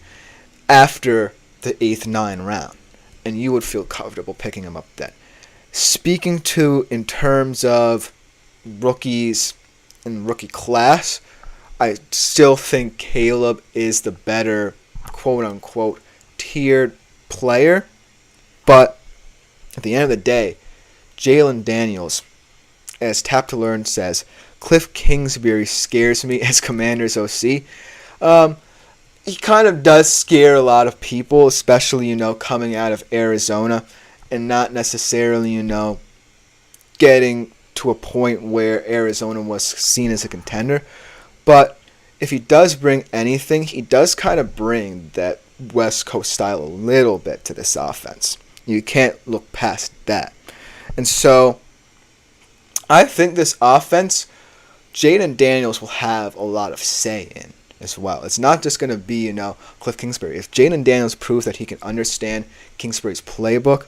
after the 8th, 9th round. And you would feel comfortable picking him up then. Speaking to in terms of rookies in rookie class, I still think Caleb is the better quote-unquote tiered player. But At the end of the day, Jalen Daniels, as Tap to Learn says, Cliff Kingsbury scares me as Commanders OC. He kind of does scare a lot of people, especially, coming out of Arizona and not necessarily, getting to a point where Arizona was seen as a contender. But if he does bring anything, he does kind of bring that West Coast style a little bit to this offense. You can't look past that. And so I think this offense, Jaden Daniels will have a lot of say in as well. It's not just going to be, Cliff Kingsbury. If Jaden Daniels proves that he can understand Kingsbury's playbook,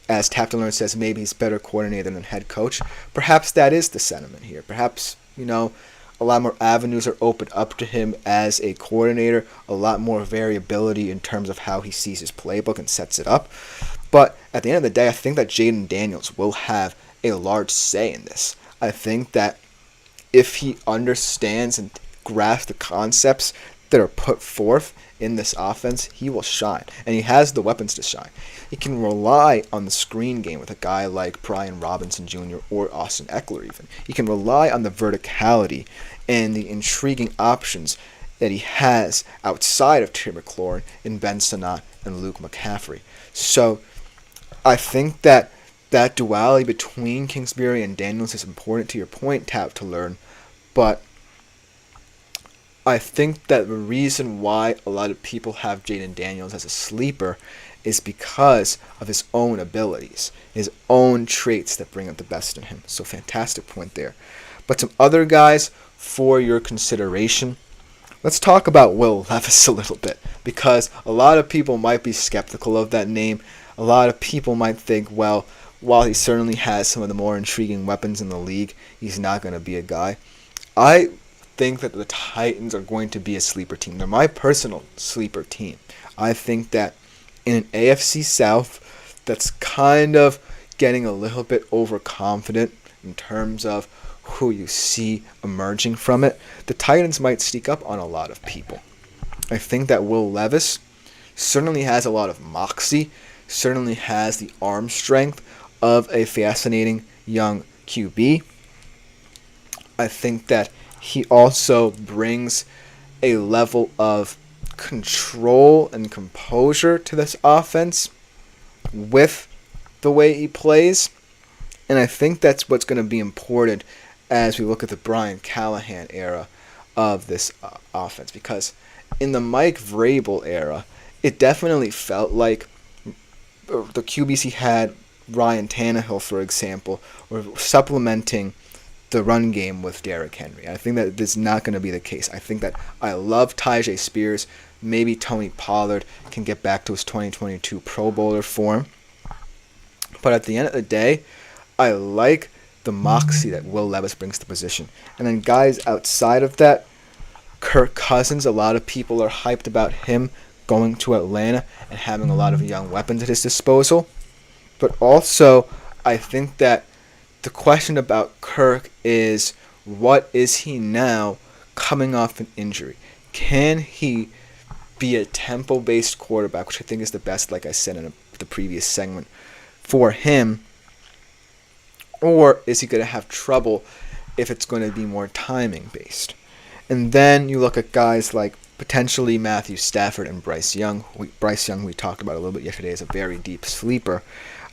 as Tap to Learn says, maybe he's better coordinator than head coach, perhaps that is the sentiment here. Perhaps, a lot more avenues are opened up to him as a coordinator, a lot more variability in terms of how he sees his playbook and sets it up. But at the end of the day, I think that Jaden Daniels will have a large say in this. I think that if he understands and grasps the concepts that are put forth in this offense, he will shine. And he has the weapons to shine. He can rely on the screen game with a guy like Brian Robinson Jr. or Austin Eckler even. He can rely on the verticality and the intriguing options that he has outside of Terry McLaurin in Ben Sinnott and Luke McCaffrey. So I think that duality between Kingsbury and Daniels is important, to your point, Tap to Learn. But I think that the reason why a lot of people have Jaden Daniels as a sleeper is because of his own abilities, his own traits that bring out the best in him. So fantastic point there. But some other guys for your consideration. Let's talk about Will Levis a little bit, because a lot of people might be skeptical of that name. A lot of people might think, well, while he certainly has some of the more intriguing weapons in the league, he's not going to be a guy. I think that the Titans are going to be a sleeper team. They're my personal sleeper team. I think that in an AFC South that's kind of getting a little bit overconfident in terms of who you see emerging from it, the Titans might sneak up on a lot of people. I think that Will Levis certainly has a lot of moxie, certainly has the arm strength of a fascinating young QB. I think that he also brings a level of control and composure to this offense with the way he plays. And I think that's what's going to be important as we look at the Brian Callahan era of this offense. Because in the Mike Vrabel era, it definitely felt like the QBs he had, Ryan Tannehill, for example, were supplementing the run game with Derrick Henry. I think that this is not going to be the case. I think that I love Tyjae Spears. Maybe Tony Pollard can get back to his 2022 Pro Bowler form. But at the end of the day, I like the moxie that Will Levis brings to the position. And then guys outside of that, Kirk Cousins, a lot of people are hyped about him going to Atlanta and having a lot of young weapons at his disposal. But also, I think that the question about Kirk is, what is he now coming off an injury? Can he be a tempo-based quarterback, which I think is the best, like I said in the previous segment, for him? Or is he going to have trouble if it's going to be more timing-based? And then you look at guys like potentially Matthew Stafford and Bryce Young. Bryce Young, we talked about a little bit yesterday, is a very deep sleeper.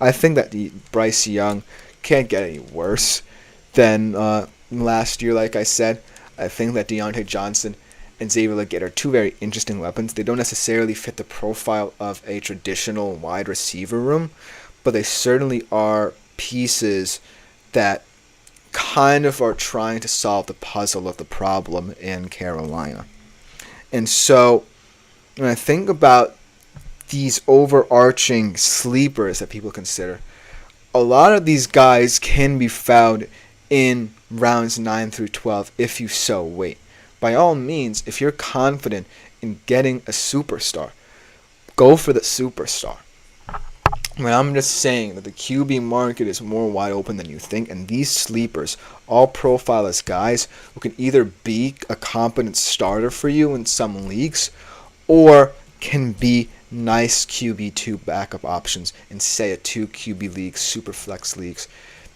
I think that Bryce Young can't get any worse than last year, like I said. I think that Deontay Johnson and Xavier Legette are two very interesting weapons. They don't necessarily fit the profile of a traditional wide receiver room, but they certainly are pieces that kind of are trying to solve the puzzle of the problem in Carolina. And so when I think about these overarching sleepers that people consider, a lot of these guys can be found in rounds 9 through 12 if you so wait. By all means, if you're confident in getting a superstar, go for the superstar. I'm just saying that the QB market is more wide open than you think, and these sleepers all profile as guys who can either be a competent starter for you in some leagues or can be nice QB2 backup options in, say, a 2 QB league, super flex leagues,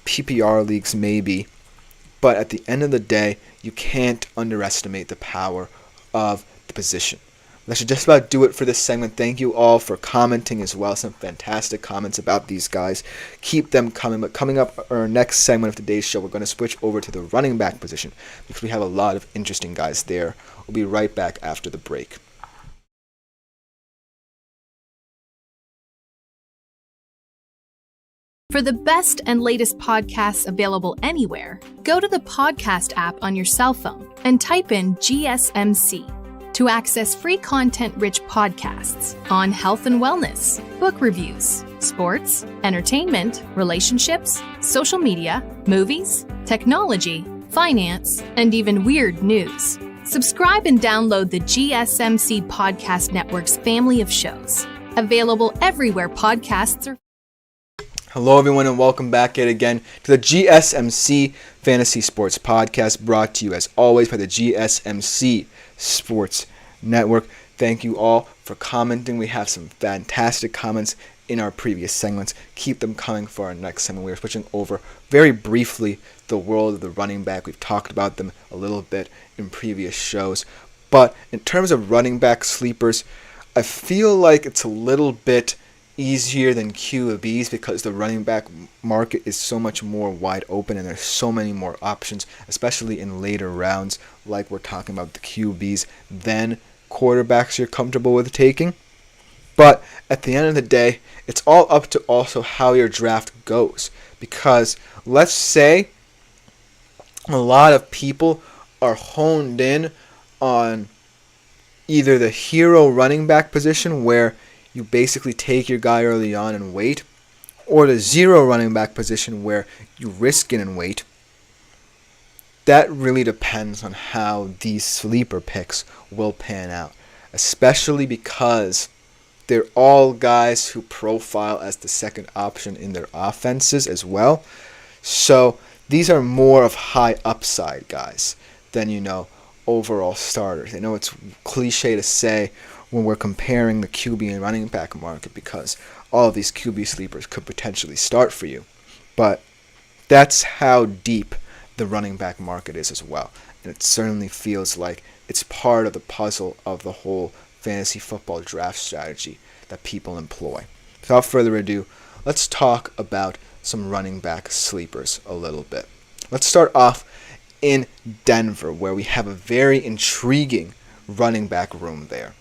PPR leagues maybe. But at the end of the day, you can't underestimate the power of the position. That should just about do it for this segment. Thank you all for commenting as well. Some fantastic comments about these guys. Keep them coming. But coming up, our next segment of today's show, we're going to switch over to the running back position because we have a lot of interesting guys there. We'll be right back after the break. For the best and latest podcasts available anywhere, go to the podcast app on your cell phone and type in GSMC to access free content-rich podcasts on health and wellness, book reviews, sports, entertainment, relationships, social media, movies, technology, finance, and even weird news. Subscribe and download the GSMC Podcast Network's family of shows, available everywhere podcasts are. Hello, everyone, and welcome back yet again to the GSMC Fantasy Sports Podcast, brought to you, as always, by the GSMC Sports Network. Thank you all for commenting. We have some fantastic comments in our previous segments. Keep them coming for our next segment. We are switching over very briefly the world of the running back. We've talked about them a little bit in previous shows. But in terms of running back sleepers, I feel like it's a little bit easier than QBs because the running back market is so much more wide open and there's so many more options, especially in later rounds, like we're talking about the QBs, than quarterbacks you're comfortable with taking. But at the end of the day, it's all up to also how your draft goes, because let's say a lot of people are honed in on either the hero running back position, where you basically take your guy early on and wait, or the zero running back position where you risk it and wait. That really depends on how these sleeper picks will pan out, especially because they're all guys who profile as the second option in their offenses as well. So these are more of high upside guys than, overall starters. I know it's cliche to say when we're comparing the QB and running back market, because all of these QB sleepers could potentially start for you. But that's how deep the running back market is as well. And it certainly feels like it's part of the puzzle of the whole fantasy football draft strategy that people employ. Without further ado, let's talk about some running back sleepers a little bit. Let's start off in Denver, where we have a very intriguing running back room there.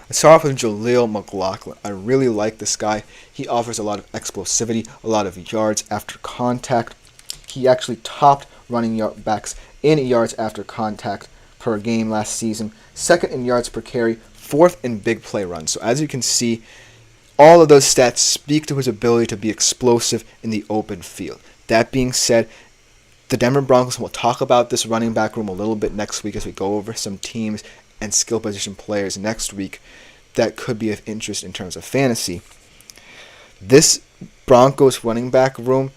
Let's start off with Jaleel McLaughlin. I really like this guy. He offers a lot of explosivity, a lot of yards after contact. He actually topped running backs in yards after contact per game last season, second in yards per carry, fourth in big play runs. So as you can see, all of those stats speak to his ability to be explosive in the open field. That being said, the Denver Broncos, will talk about this running back room a little bit next week as we go over some teams and skill position players next week that could be of interest in terms of fantasy. This Broncos running back room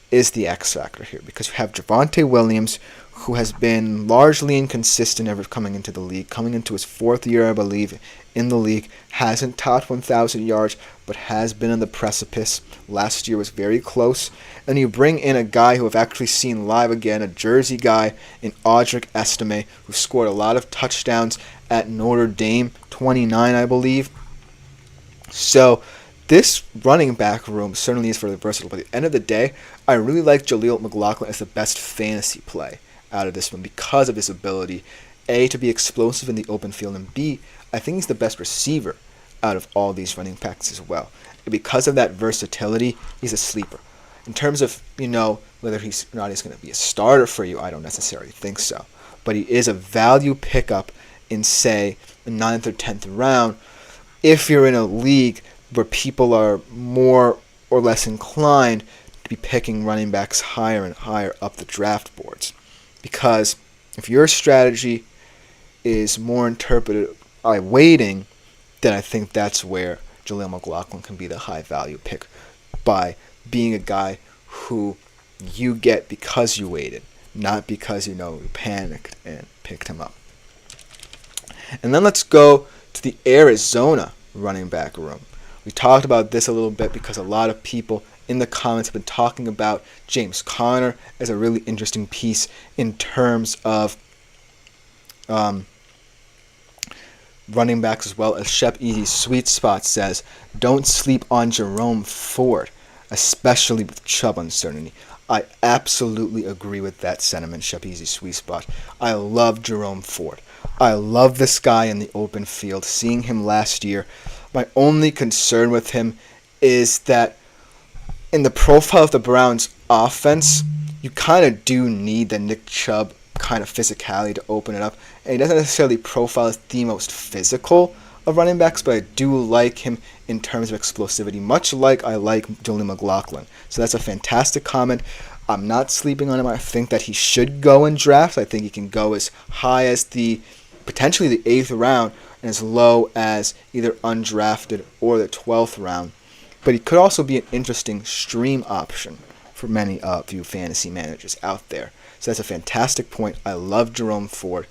is the X factor here, because you have Javonte Williams, who has been largely inconsistent ever coming into the league. Coming into his fourth year, I believe, in the league, hasn't topped 1,000 yards, but has been on the precipice. Last year was very close. And you bring in a guy who I've actually seen live again, a Jersey guy in Audric Estime, who scored a lot of touchdowns at Notre Dame, 29, I believe. So this running back room certainly is fairly versatile. But at the end of the day, I really like Jaleel McLaughlin as the best fantasy play out of this one because of his ability, A, to be explosive in the open field, and B, I think he's the best receiver out of all these running backs as well. And because of that versatility, he's a sleeper. In terms of, whether he's or not he's going to be a starter for you, I don't necessarily think so. But he is a value pickup in, say, the 9th or 10th round if you're in a league where people are more or less inclined to be picking running backs higher and higher up the draft boards. Because if your strategy is more interpreted by waiting, then I think that's where Jaleel McLaughlin can be the high value pick, by being a guy who you get because you waited, not because you panicked and picked him up. And then let's go to the Arizona running back room. We talked about this a little bit because a lot of people in the comments have been talking about James Conner as a really interesting piece in terms of running backs, as well as Shep Easy's Sweet Spot says, don't sleep on Jerome Ford, especially with Chubb uncertainty. I absolutely agree with that sentiment, Shep Easy's Sweet Spot. I love Jerome Ford. I love this guy in the open field. Seeing him last year, my only concern with him is that in the profile of the Browns offense, you kind of do need the Nick Chubb kind of physicality to open it up. And he doesn't necessarily profile as the most physical of running backs, but I do like him in terms of explosivity, much like I like Julian McLaughlin. So that's a fantastic comment. I'm not sleeping on him. I think that he should go in drafts. I think he can go as high as potentially the 8th round and as low as either undrafted or the 12th round. But he could also be an interesting stream option for many of you fantasy managers out there. So that's a fantastic point. I love Jerome Ford,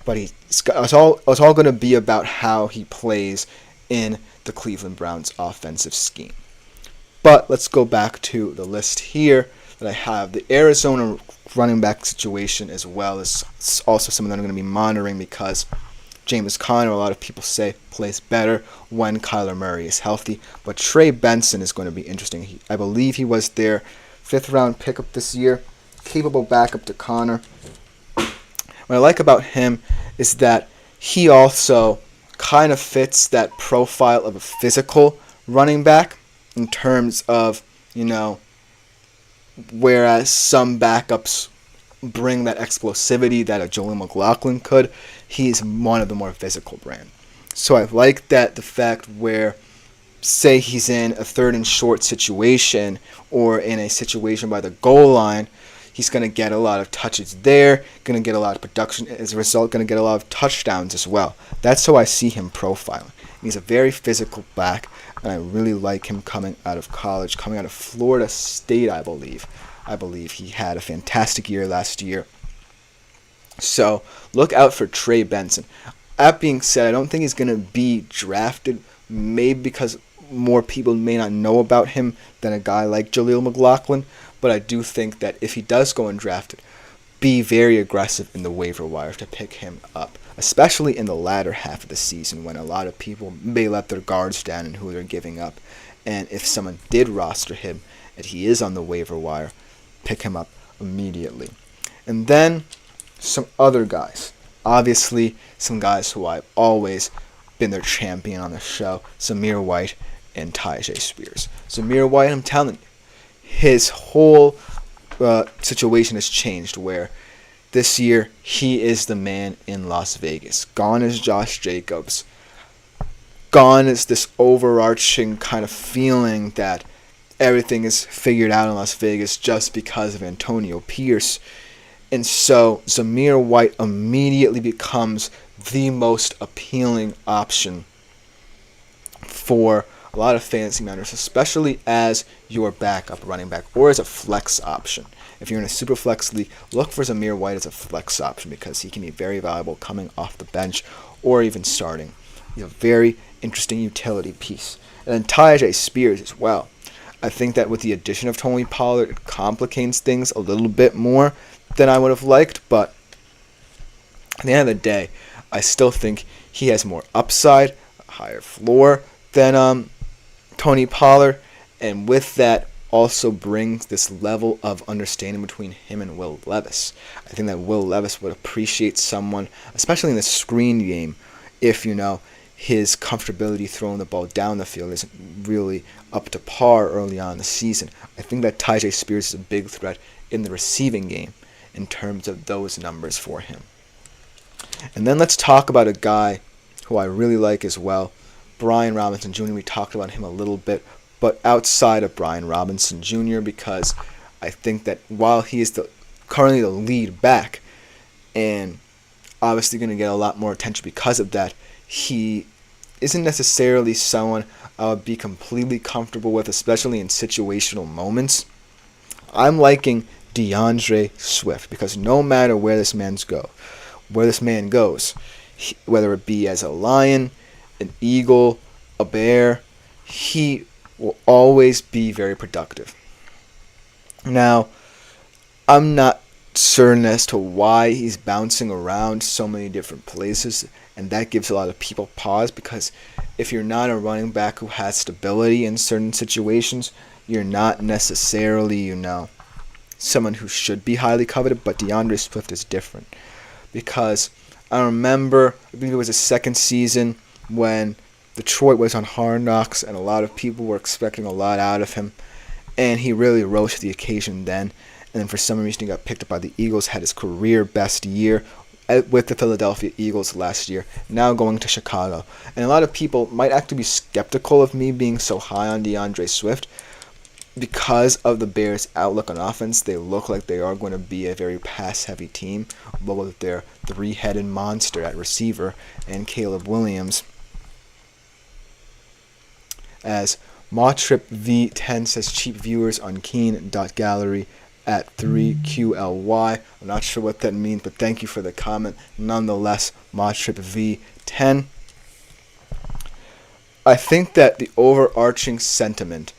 but it's all going to be about how he plays in the Cleveland Browns offensive scheme. But let's go back to the list here that I have. The Arizona running back situation, as well as also something that I'm going to be monitoring, because James Conner, a lot of people say, plays better when Kyler Murray is healthy. But Trey Benson is going to be interesting. I believe he was their 5th round pickup this year. Capable backup to Conner. What I like about him is that he also kind of fits that profile of a physical running back in terms of, whereas some backups bring that explosivity that a Julian McLaughlin could, he's one of the more physical brand. So I like that the fact where, say he's in a 3rd and short situation or in a situation by the goal line, he's going to get a lot of touches there, going to get a lot of production, as a result going to get a lot of touchdowns as well. That's how I see him profiling. He's a very physical back, and I really like him coming out of college, coming out of Florida State, I believe. I believe he had a fantastic year last year. So look out for Trey Benson. That being said, I don't think he's going to be drafted, maybe because more people may not know about him than a guy like Jaleel McLaughlin, but I do think that if he does go undrafted, be very aggressive in the waiver wire to pick him up, especially in the latter half of the season when a lot of people may let their guards down in who they're giving up. And if someone did roster him and he is on the waiver wire, pick him up immediately. And then some other guys. Obviously, some guys who I've always been their champion on the show, Zamir White and Tyjae Spears. Zamir White, I'm telling you, his whole situation has changed, where this year he is the man in Las Vegas. Gone is Josh Jacobs. Gone is this overarching kind of feeling that everything is figured out in Las Vegas just because of Antonio Pierce. And so Zamir White immediately becomes the most appealing option for a lot of fantasy managers, especially as your backup running back or as a flex option. If you're in a super flex league, look for Zamir White as a flex option because he can be very valuable coming off the bench or even starting. He's a very interesting utility piece. And then Tyjae Spears as well. I think that with the addition of Tony Pollard, it complicates things a little bit more than I would have liked, but at the end of the day, I still think he has more upside, a higher floor than Tony Pollard, and with that also brings this level of understanding between him and Will Levis. I think that Will Levis would appreciate someone, especially in the screen game, if his comfortability throwing the ball down the field isn't really up to par early on in the season. I think that Tyjae Spears is a big threat in the receiving game in terms of those numbers for him. And then let's talk about a guy who I really like as well, Brian Robinson Jr. We talked about him a little bit, but outside of Brian Robinson Jr., because I think that while he is currently the lead back and obviously going to get a lot more attention because of that, he isn't necessarily someone I would be completely comfortable with, especially in situational moments. I'm liking DeAndre Swift because no matter where this man goes, whether it be as a Lion, an Eagle, a Bear, he will always be very productive. Now, I'm not certain as to why he's bouncing around so many different places, and that gives a lot of people pause, because if you're not a running back who has stability in certain situations, you're not necessarily, someone who should be highly coveted. But DeAndre Swift is different, because I believe it was his second season when Detroit was on Hard Knocks, and a lot of people were expecting a lot out of him, and he really rose to the occasion then. And then for some reason he got picked up by the Eagles, had his career best year with the Philadelphia Eagles last year, now going to Chicago. And a lot of people might actually be skeptical of me being so high on DeAndre Swift because of the Bears' outlook on offense. They look like they are going to be a very pass-heavy team, but with their three-headed monster at receiver and Caleb Williams. As Mawtrip V10 says, cheap viewers on Keen.gallery at 3QLY. I'm not sure what that means, but thank you for the comment. Nonetheless, Mawtrip V10. I think that the overarching sentiment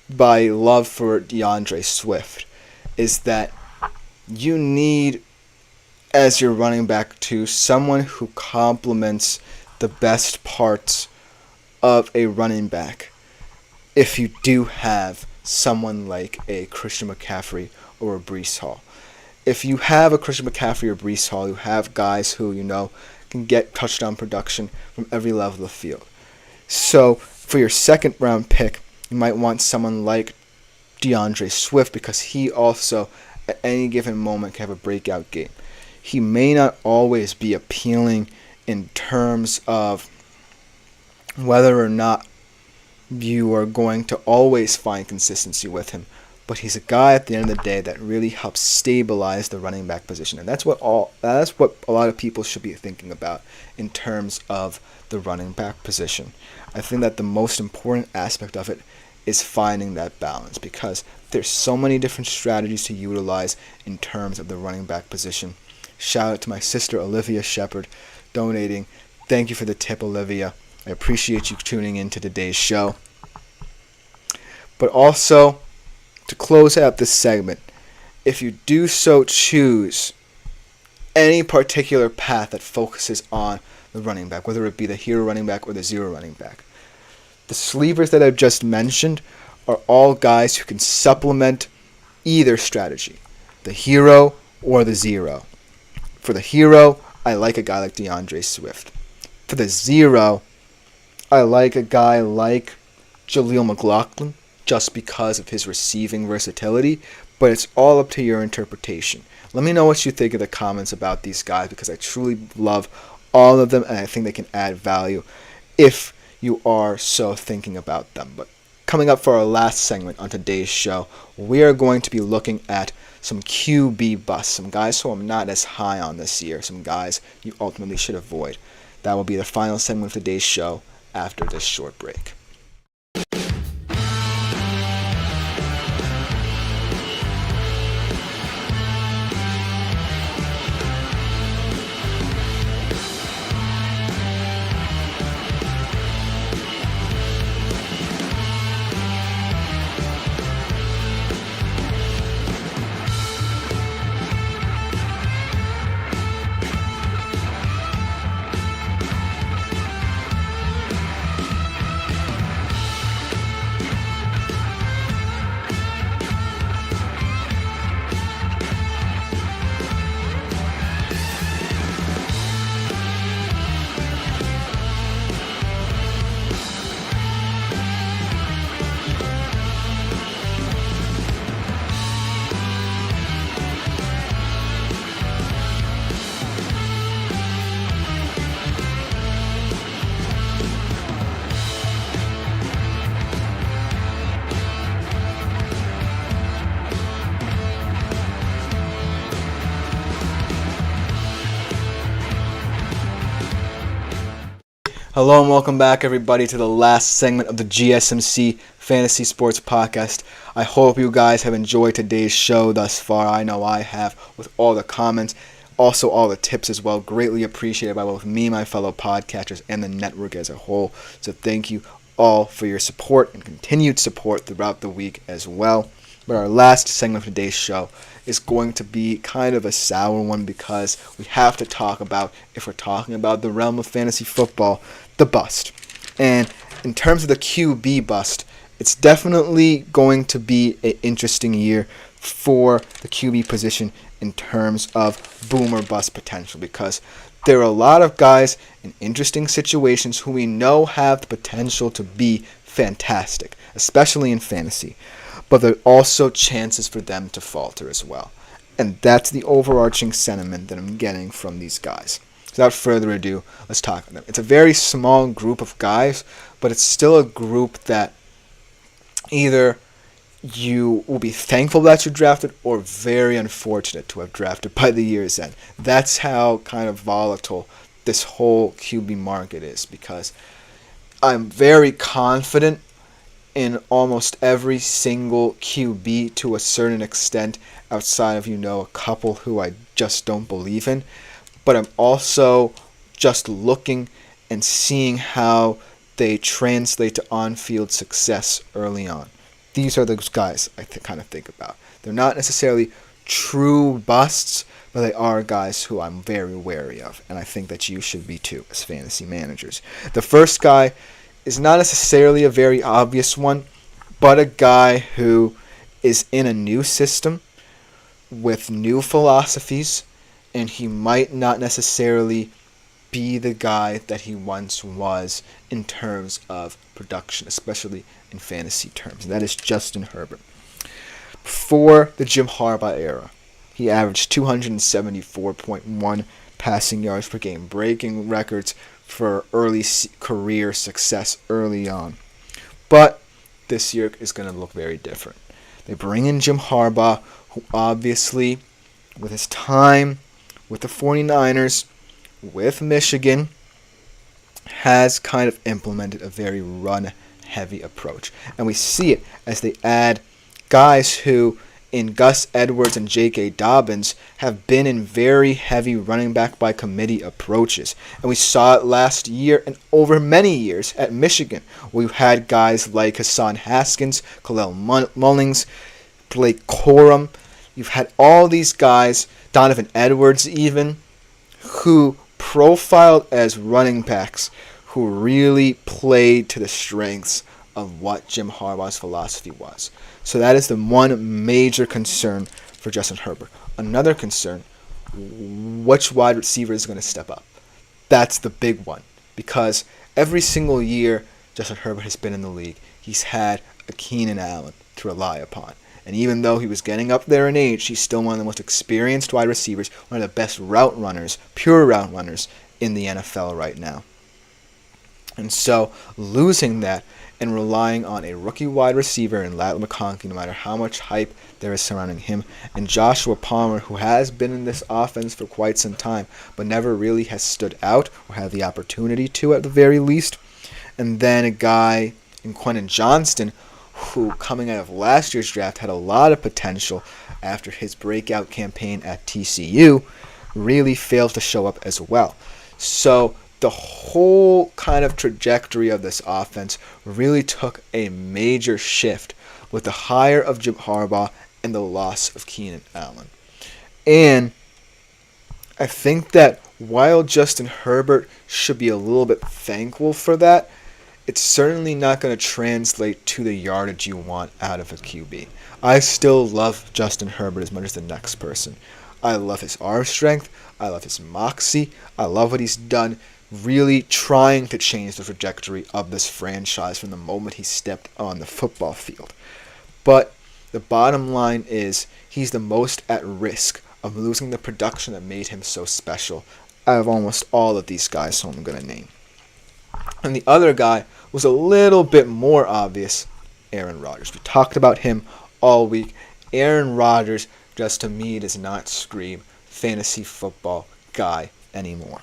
by love for DeAndre Swift is that you need, as your running back two, someone who complements the best parts of a running back. If you do have someone like a Christian McCaffrey or a Breece Hall. If you have a Christian McCaffrey or Breece Hall, you have guys who, can get touchdown production from every level of the field. So for your second round pick, you might want someone like DeAndre Swift, because he also, at any given moment, can have a breakout game. He may not always be appealing in terms of whether or not you are going to always find consistency with him, but he's a guy at the end of the day that really helps stabilize the running back position, and that's what a lot of people should be thinking about in terms of the running back position. I think that the most important aspect of it is finding that balance, because there's so many different strategies to utilize in terms of the running back position. Shout out to my sister Olivia Shepard donating. Thank you for the tip, Olivia. I appreciate you tuning in to today's show. But also, to close out this segment, if you do so choose any particular path that focuses on the running back, whether it be the hero running back or the zero running back, the sleepers that I've just mentioned are all guys who can supplement either strategy, the hero or the zero. For the hero, I like a guy like DeAndre Swift. For the zero, I like a guy like Jaleel McLaughlin, just because of his receiving versatility, but it's all up to your interpretation. Let me know what you think in the comments about these guys, because I truly love all of them, and I think they can add value if you are so thinking about them. But coming up for our last segment on today's show, we are going to be looking at some QB busts, some guys who I'm not as high on this year, some guys you ultimately should avoid. That will be the final segment of today's show after this short break. Hello and welcome back, everybody, to the last segment of the GSMC Fantasy Sports Podcast. I hope you guys have enjoyed today's show thus far. I know I have, with all the comments. Also, all the tips as well, greatly appreciated by both me, my fellow podcasters, and the network as a whole. So thank you all for your support and continued support throughout the week as well. But our last segment of today's show is going to be kind of a sour one because we have to talk about, if we're talking about the realm of fantasy football, the bust. And in terms of the QB bust, it's definitely going to be an interesting year for the QB position in terms of boom or bust potential, because there are a lot of guys in interesting situations who we know have the potential to be fantastic, especially in fantasy, but there are also chances for them to falter as well. And that's the overarching sentiment that I'm getting from these guys. Without further ado, let's talk about them. It's a very small group of guys, but it's still a group that either you will be thankful that you drafted or very unfortunate to have drafted by the year's end. That's how kind of volatile this whole QB market is, because I'm very confident in almost every single QB to a certain extent, outside of, a couple who I just don't believe in. But I'm also just looking and seeing how they translate to on-field success early on. These are those guys I kind of think about. They're not necessarily true busts, but they are guys who I'm very wary of, and I think that you should be too as fantasy managers. The first guy is not necessarily a very obvious one, but a guy who is in a new system with new philosophies, and he might not necessarily be the guy that he once was in terms of production, especially in fantasy terms. And that is Justin Herbert. Before the Jim Harbaugh era, he averaged 274.1 passing yards per game, breaking records for early career success early on. But this year is going to look very different. They bring in Jim Harbaugh, who obviously, with his time with the 49ers, with Michigan, has kind of implemented a very run-heavy approach. And we see it as they add guys who, in Gus Edwards and J.K. Dobbins, have been in very heavy running back by committee approaches. And we saw it last year and over many years at Michigan. We've had guys like Hassan Haskins, Khalil Mullings, Blake Corum. You've had all these guys, Donovan Edwards even, who profiled as running backs who really played to the strengths of what Jim Harbaugh's philosophy was. So that is the one major concern for Justin Herbert. Another concern, which wide receiver is going to step up? That's the big one, because every single year Justin Herbert has been in the league, he's had a Keenan Allen to rely upon. And even though he was getting up there in age, he's still one of the most experienced wide receivers, one of the best route runners, pure route runners in the NFL right now. And so losing that and relying on a rookie wide receiver in Lat McConkey, no matter how much hype there is surrounding him, and Joshua Palmer, who has been in this offense for quite some time, but never really has stood out or had the opportunity to at the very least. And then a guy in Quentin Johnston, who coming out of last year's draft had a lot of potential after his breakout campaign at TCU, really failed to show up as well. So the whole kind of trajectory of this offense really took a major shift with the hire of Jim Harbaugh and the loss of Keenan Allen. And I think that while Justin Herbert should be a little bit thankful for that, it's certainly not going to translate to the yardage you want out of a QB. I still love Justin Herbert as much as the next person. I love his arm strength. I love his moxie. I love what he's done, really trying to change the trajectory of this franchise from the moment he stepped on the football field. But the bottom line is he's the most at risk of losing the production that made him so special out of almost all of these guys who I'm going to name. And the other guy was a little bit more obvious, Aaron Rodgers. We talked about him all week. Aaron Rodgers, just to me, does not scream fantasy football guy anymore.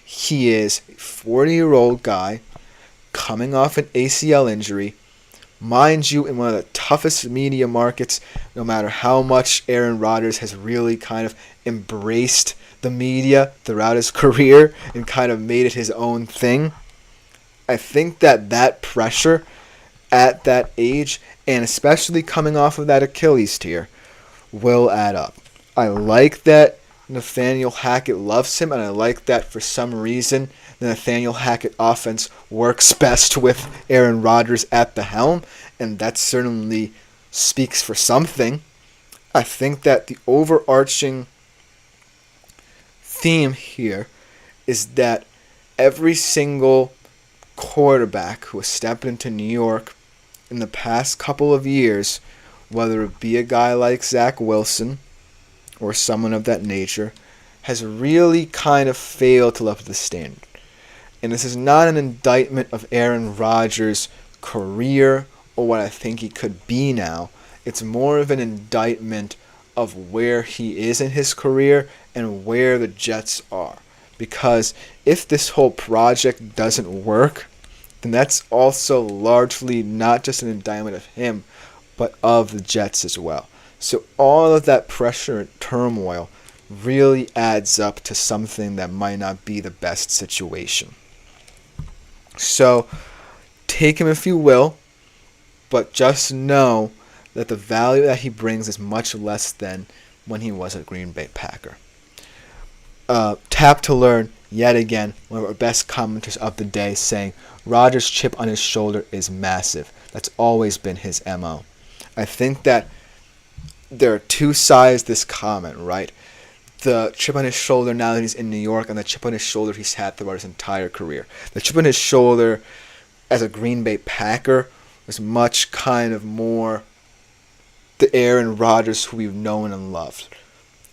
He is a 40-year-old guy coming off an ACL injury, Mind you, in one of the toughest media markets, no matter how much Aaron Rodgers has really kind of embraced the media throughout his career and kind of made it his own thing, I think that pressure at that age, and especially coming off of that Achilles tear, will add up. I like that Nathaniel Hackett loves him, and I like that for some reason the Nathaniel Hackett offense works best with Aaron Rodgers at the helm, and that certainly speaks for something. I think that the overarching theme here is that every single quarterback who has stepped into New York in the past couple of years, whether it be a guy like Zach Wilson or someone of that nature, has really kind of failed to live up to the standard. And this is not an indictment of Aaron Rodgers' career or what I think he could be now. It's more of an indictment of where he is in his career and where the Jets are. Because if this whole project doesn't work, then that's also largely not just an indictment of him, but of the Jets as well. So all of that pressure and turmoil really adds up to something that might not be the best situation. So take him if you will, but just know that the value that he brings is much less than when he was a Green Bay Packer. Tap to Learn, yet again, one of our best commenters of the day, saying Rodgers' chip on his shoulder is massive. That's always been his MO. I think that there are two sides to this comment, right? The chip on his shoulder now that he's in New York, and the chip on his shoulder he's had throughout his entire career. The chip on his shoulder as a Green Bay Packer was much kind of more the Aaron Rodgers who we've known and loved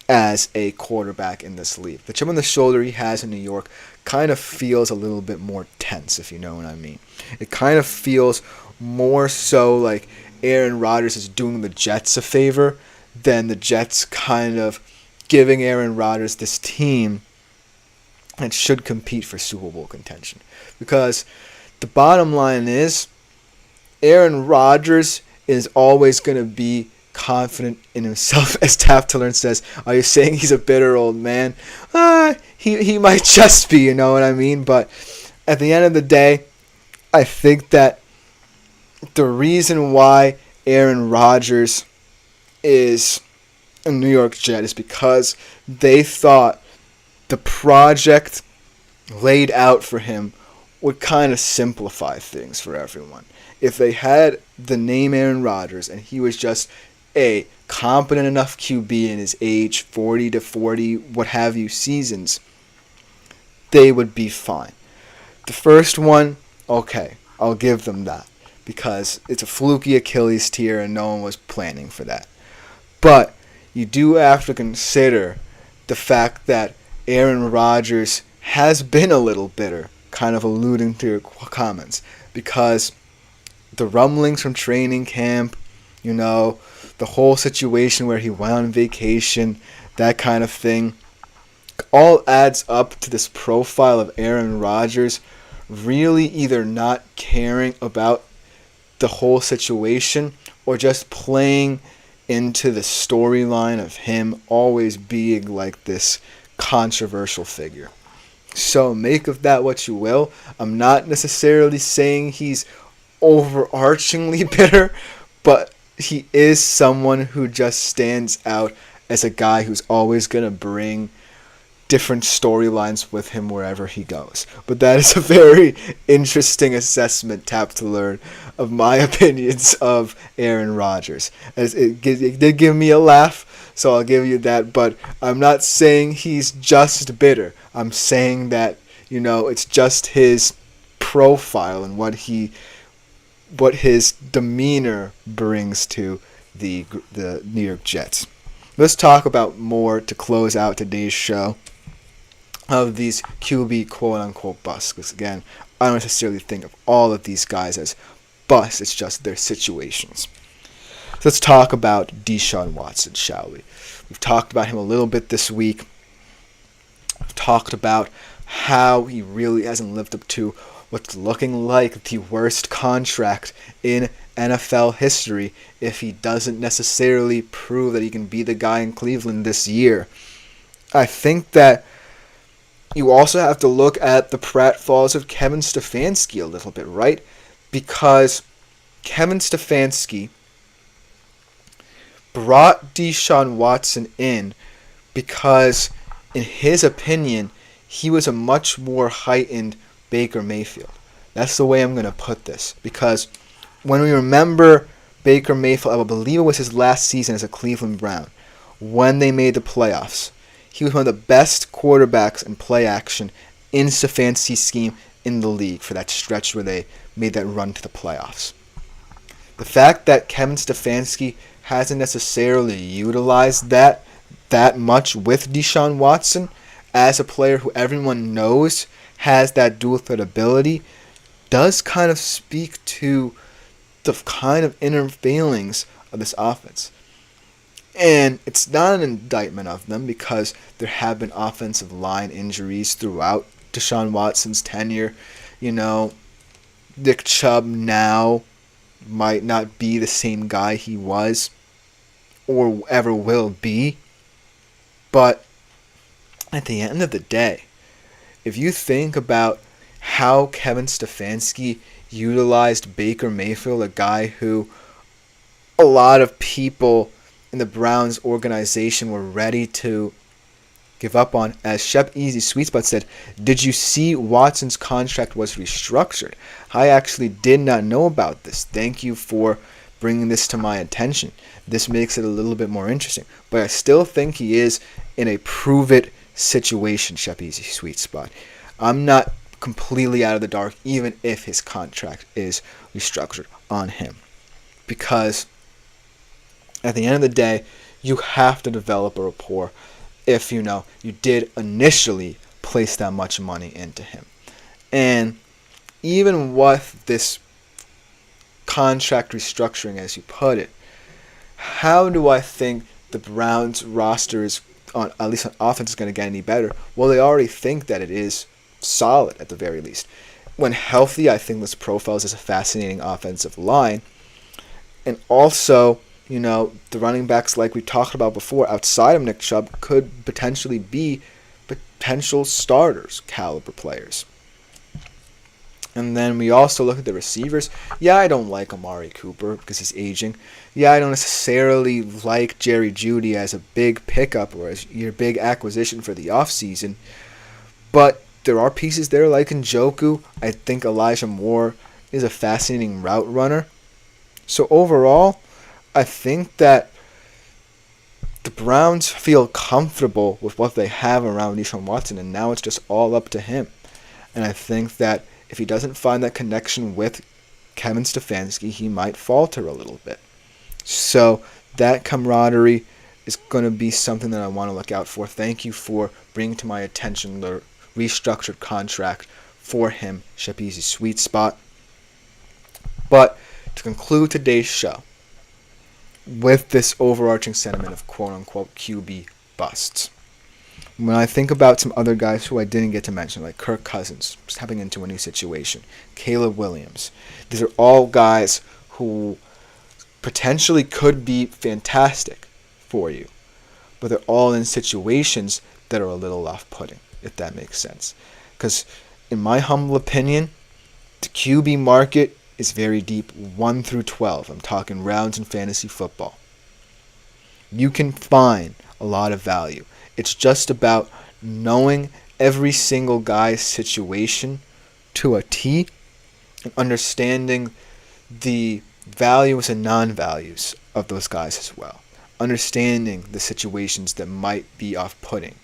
as a quarterback in this league. The chip on the shoulder he has in New York kind of feels a little bit more tense, if you know what I mean. It kind of feels more so like Aaron Rodgers is doing the Jets a favor than the Jets kind of giving Aaron Rodgers this team that should compete for Super Bowl contention. Because the bottom line is, Aaron Rodgers is always going to be confident in himself. As Tap to Learn says, are you saying he's a bitter old man? He might just be, you know what I mean? But at the end of the day, I think that the reason why Aaron Rodgers is a New York Jet is because they thought the project laid out for him would kind of simplify things for everyone. If they had the name Aaron Rodgers and he was just a competent enough QB in his age 40 to 40, what have you, seasons, they would be fine. The first one, okay, I'll give them that because it's a fluky Achilles tear and no one was planning for that. But you do have to consider the fact that Aaron Rodgers has been a little bitter, kind of alluding to your comments, because the rumblings from training camp, you know, the whole situation where he went on vacation, that kind of thing, all adds up to this profile of Aaron Rodgers really either not caring about the whole situation or just playing into the storyline of him always being like this controversial figure. So make of that what you will. I'm not necessarily saying he's overarchingly bitter, but he is someone who just stands out as a guy who's always going to bring different storylines with him wherever he goes. But that is a very interesting assessment, Tap to Learn, of my opinions of Aaron Rodgers. As it did give me a laugh, so I'll give you that. But I'm not saying he's just bitter. I'm saying that, you know, it's just his profile and what his demeanor brings to the New York Jets. Let's talk about more to close out today's show of these QB quote-unquote busts. Because again, I don't necessarily think of all of these guys as busts. It's just their situations. So let's talk about Deshaun Watson, shall we? We've talked about him a little bit this week. We've talked about how he really hasn't lived up to what's looking like the worst contract in NFL history if he doesn't necessarily prove that he can be the guy in Cleveland this year. I think that you also have to look at the pratfalls of Kevin Stefanski a little bit, right? Because Kevin Stefanski brought Deshaun Watson in because, in his opinion, he was a much more heightened Baker Mayfield. That's the way I'm going to put this. Because when we remember Baker Mayfield, I believe it was his last season as a Cleveland Brown, when they made the playoffs, he was one of the best quarterbacks in play action in Stefanski's scheme in the league for that stretch where they made that run to the playoffs. The fact that Kevin Stefanski hasn't necessarily utilized that much with Deshaun Watson as a player who everyone knows has that dual threat ability does kind of speak to the kind of inner failings of this offense. And it's not an indictment of them because there have been offensive line injuries throughout Deshaun Watson's tenure. You know, Nick Chubb now might not be the same guy he was or ever will be. But at the end of the day, if you think about how Kevin Stefanski utilized Baker Mayfield, a guy who a lot of people in the Browns organization were ready to give up on, as Shep Easy Sweet Spot said, did you see Watson's contract was restructured? I actually did not know about this. Thank you for bringing this to my attention. This makes it a little bit more interesting. But I still think he is in a prove-it situation, Shep Easy Sweet Spot. I'm not completely out of the dark, even if his contract is restructured on him. Because at the end of the day, you have to develop a rapport if you did initially place that much money into him. And even with this contract restructuring, as you put it, how do I think the Browns roster is, at least on offense, is going to get any better? Well, they already think that it is solid at the very least. When healthy, I think this profiles as a fascinating offensive line. And also, the running backs, like we talked about before, outside of Nick Chubb, could potentially be potential starters caliber players. And then we also look at the receivers. Yeah, I don't like Amari Cooper because he's aging. Yeah, I don't necessarily like Jerry Jeudy as a big pickup or as your big acquisition for the offseason. But there are pieces there like Njoku. I think Elijah Moore is a fascinating route runner. So overall, I think that the Browns feel comfortable with what they have around Deshaun Watson, and now it's just all up to him. And I think that if he doesn't find that connection with Kevin Stefanski, he might falter a little bit. So that camaraderie is going to be something that I want to look out for. Thank you for bringing to my attention the restructured contract for him, Shep Easy Sweet Spot. But to conclude today's show with this overarching sentiment of quote-unquote QB busts, when I think about some other guys who I didn't get to mention, like Kirk Cousins, stepping into a new situation, Caleb Williams, these are all guys who potentially could be fantastic for you, but they're all in situations that are a little off-putting, if that makes sense. Because in my humble opinion, the QB market is very deep, 1 through 12. I'm talking rounds in fantasy football. You can find a lot of value. It's just about knowing every single guy's situation to a T and understanding the values and non-values of those guys as well. Understanding the situations that might be off-putting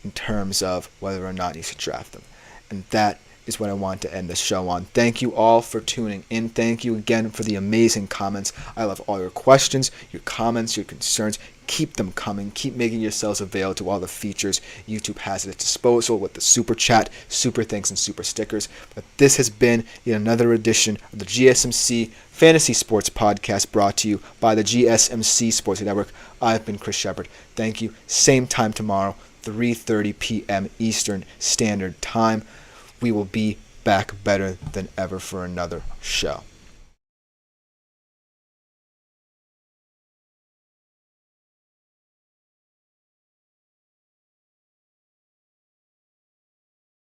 in terms of whether or not you should draft them. And that is what I want to end the show on. Thank you all for tuning in. Thank you again for the amazing comments. I love all your questions, your comments, your concerns. Keep them coming. Keep making yourselves available to all the features YouTube has at its disposal with the super chat, super thanks, and super stickers. But this has been yet another edition of the GSMC Fantasy Sports Podcast brought to you by the GSMC Sports Network. I've been Chris Shepard. Thank you. Same time tomorrow, 3:30 p.m. Eastern Standard Time. We will be back better than ever for another show.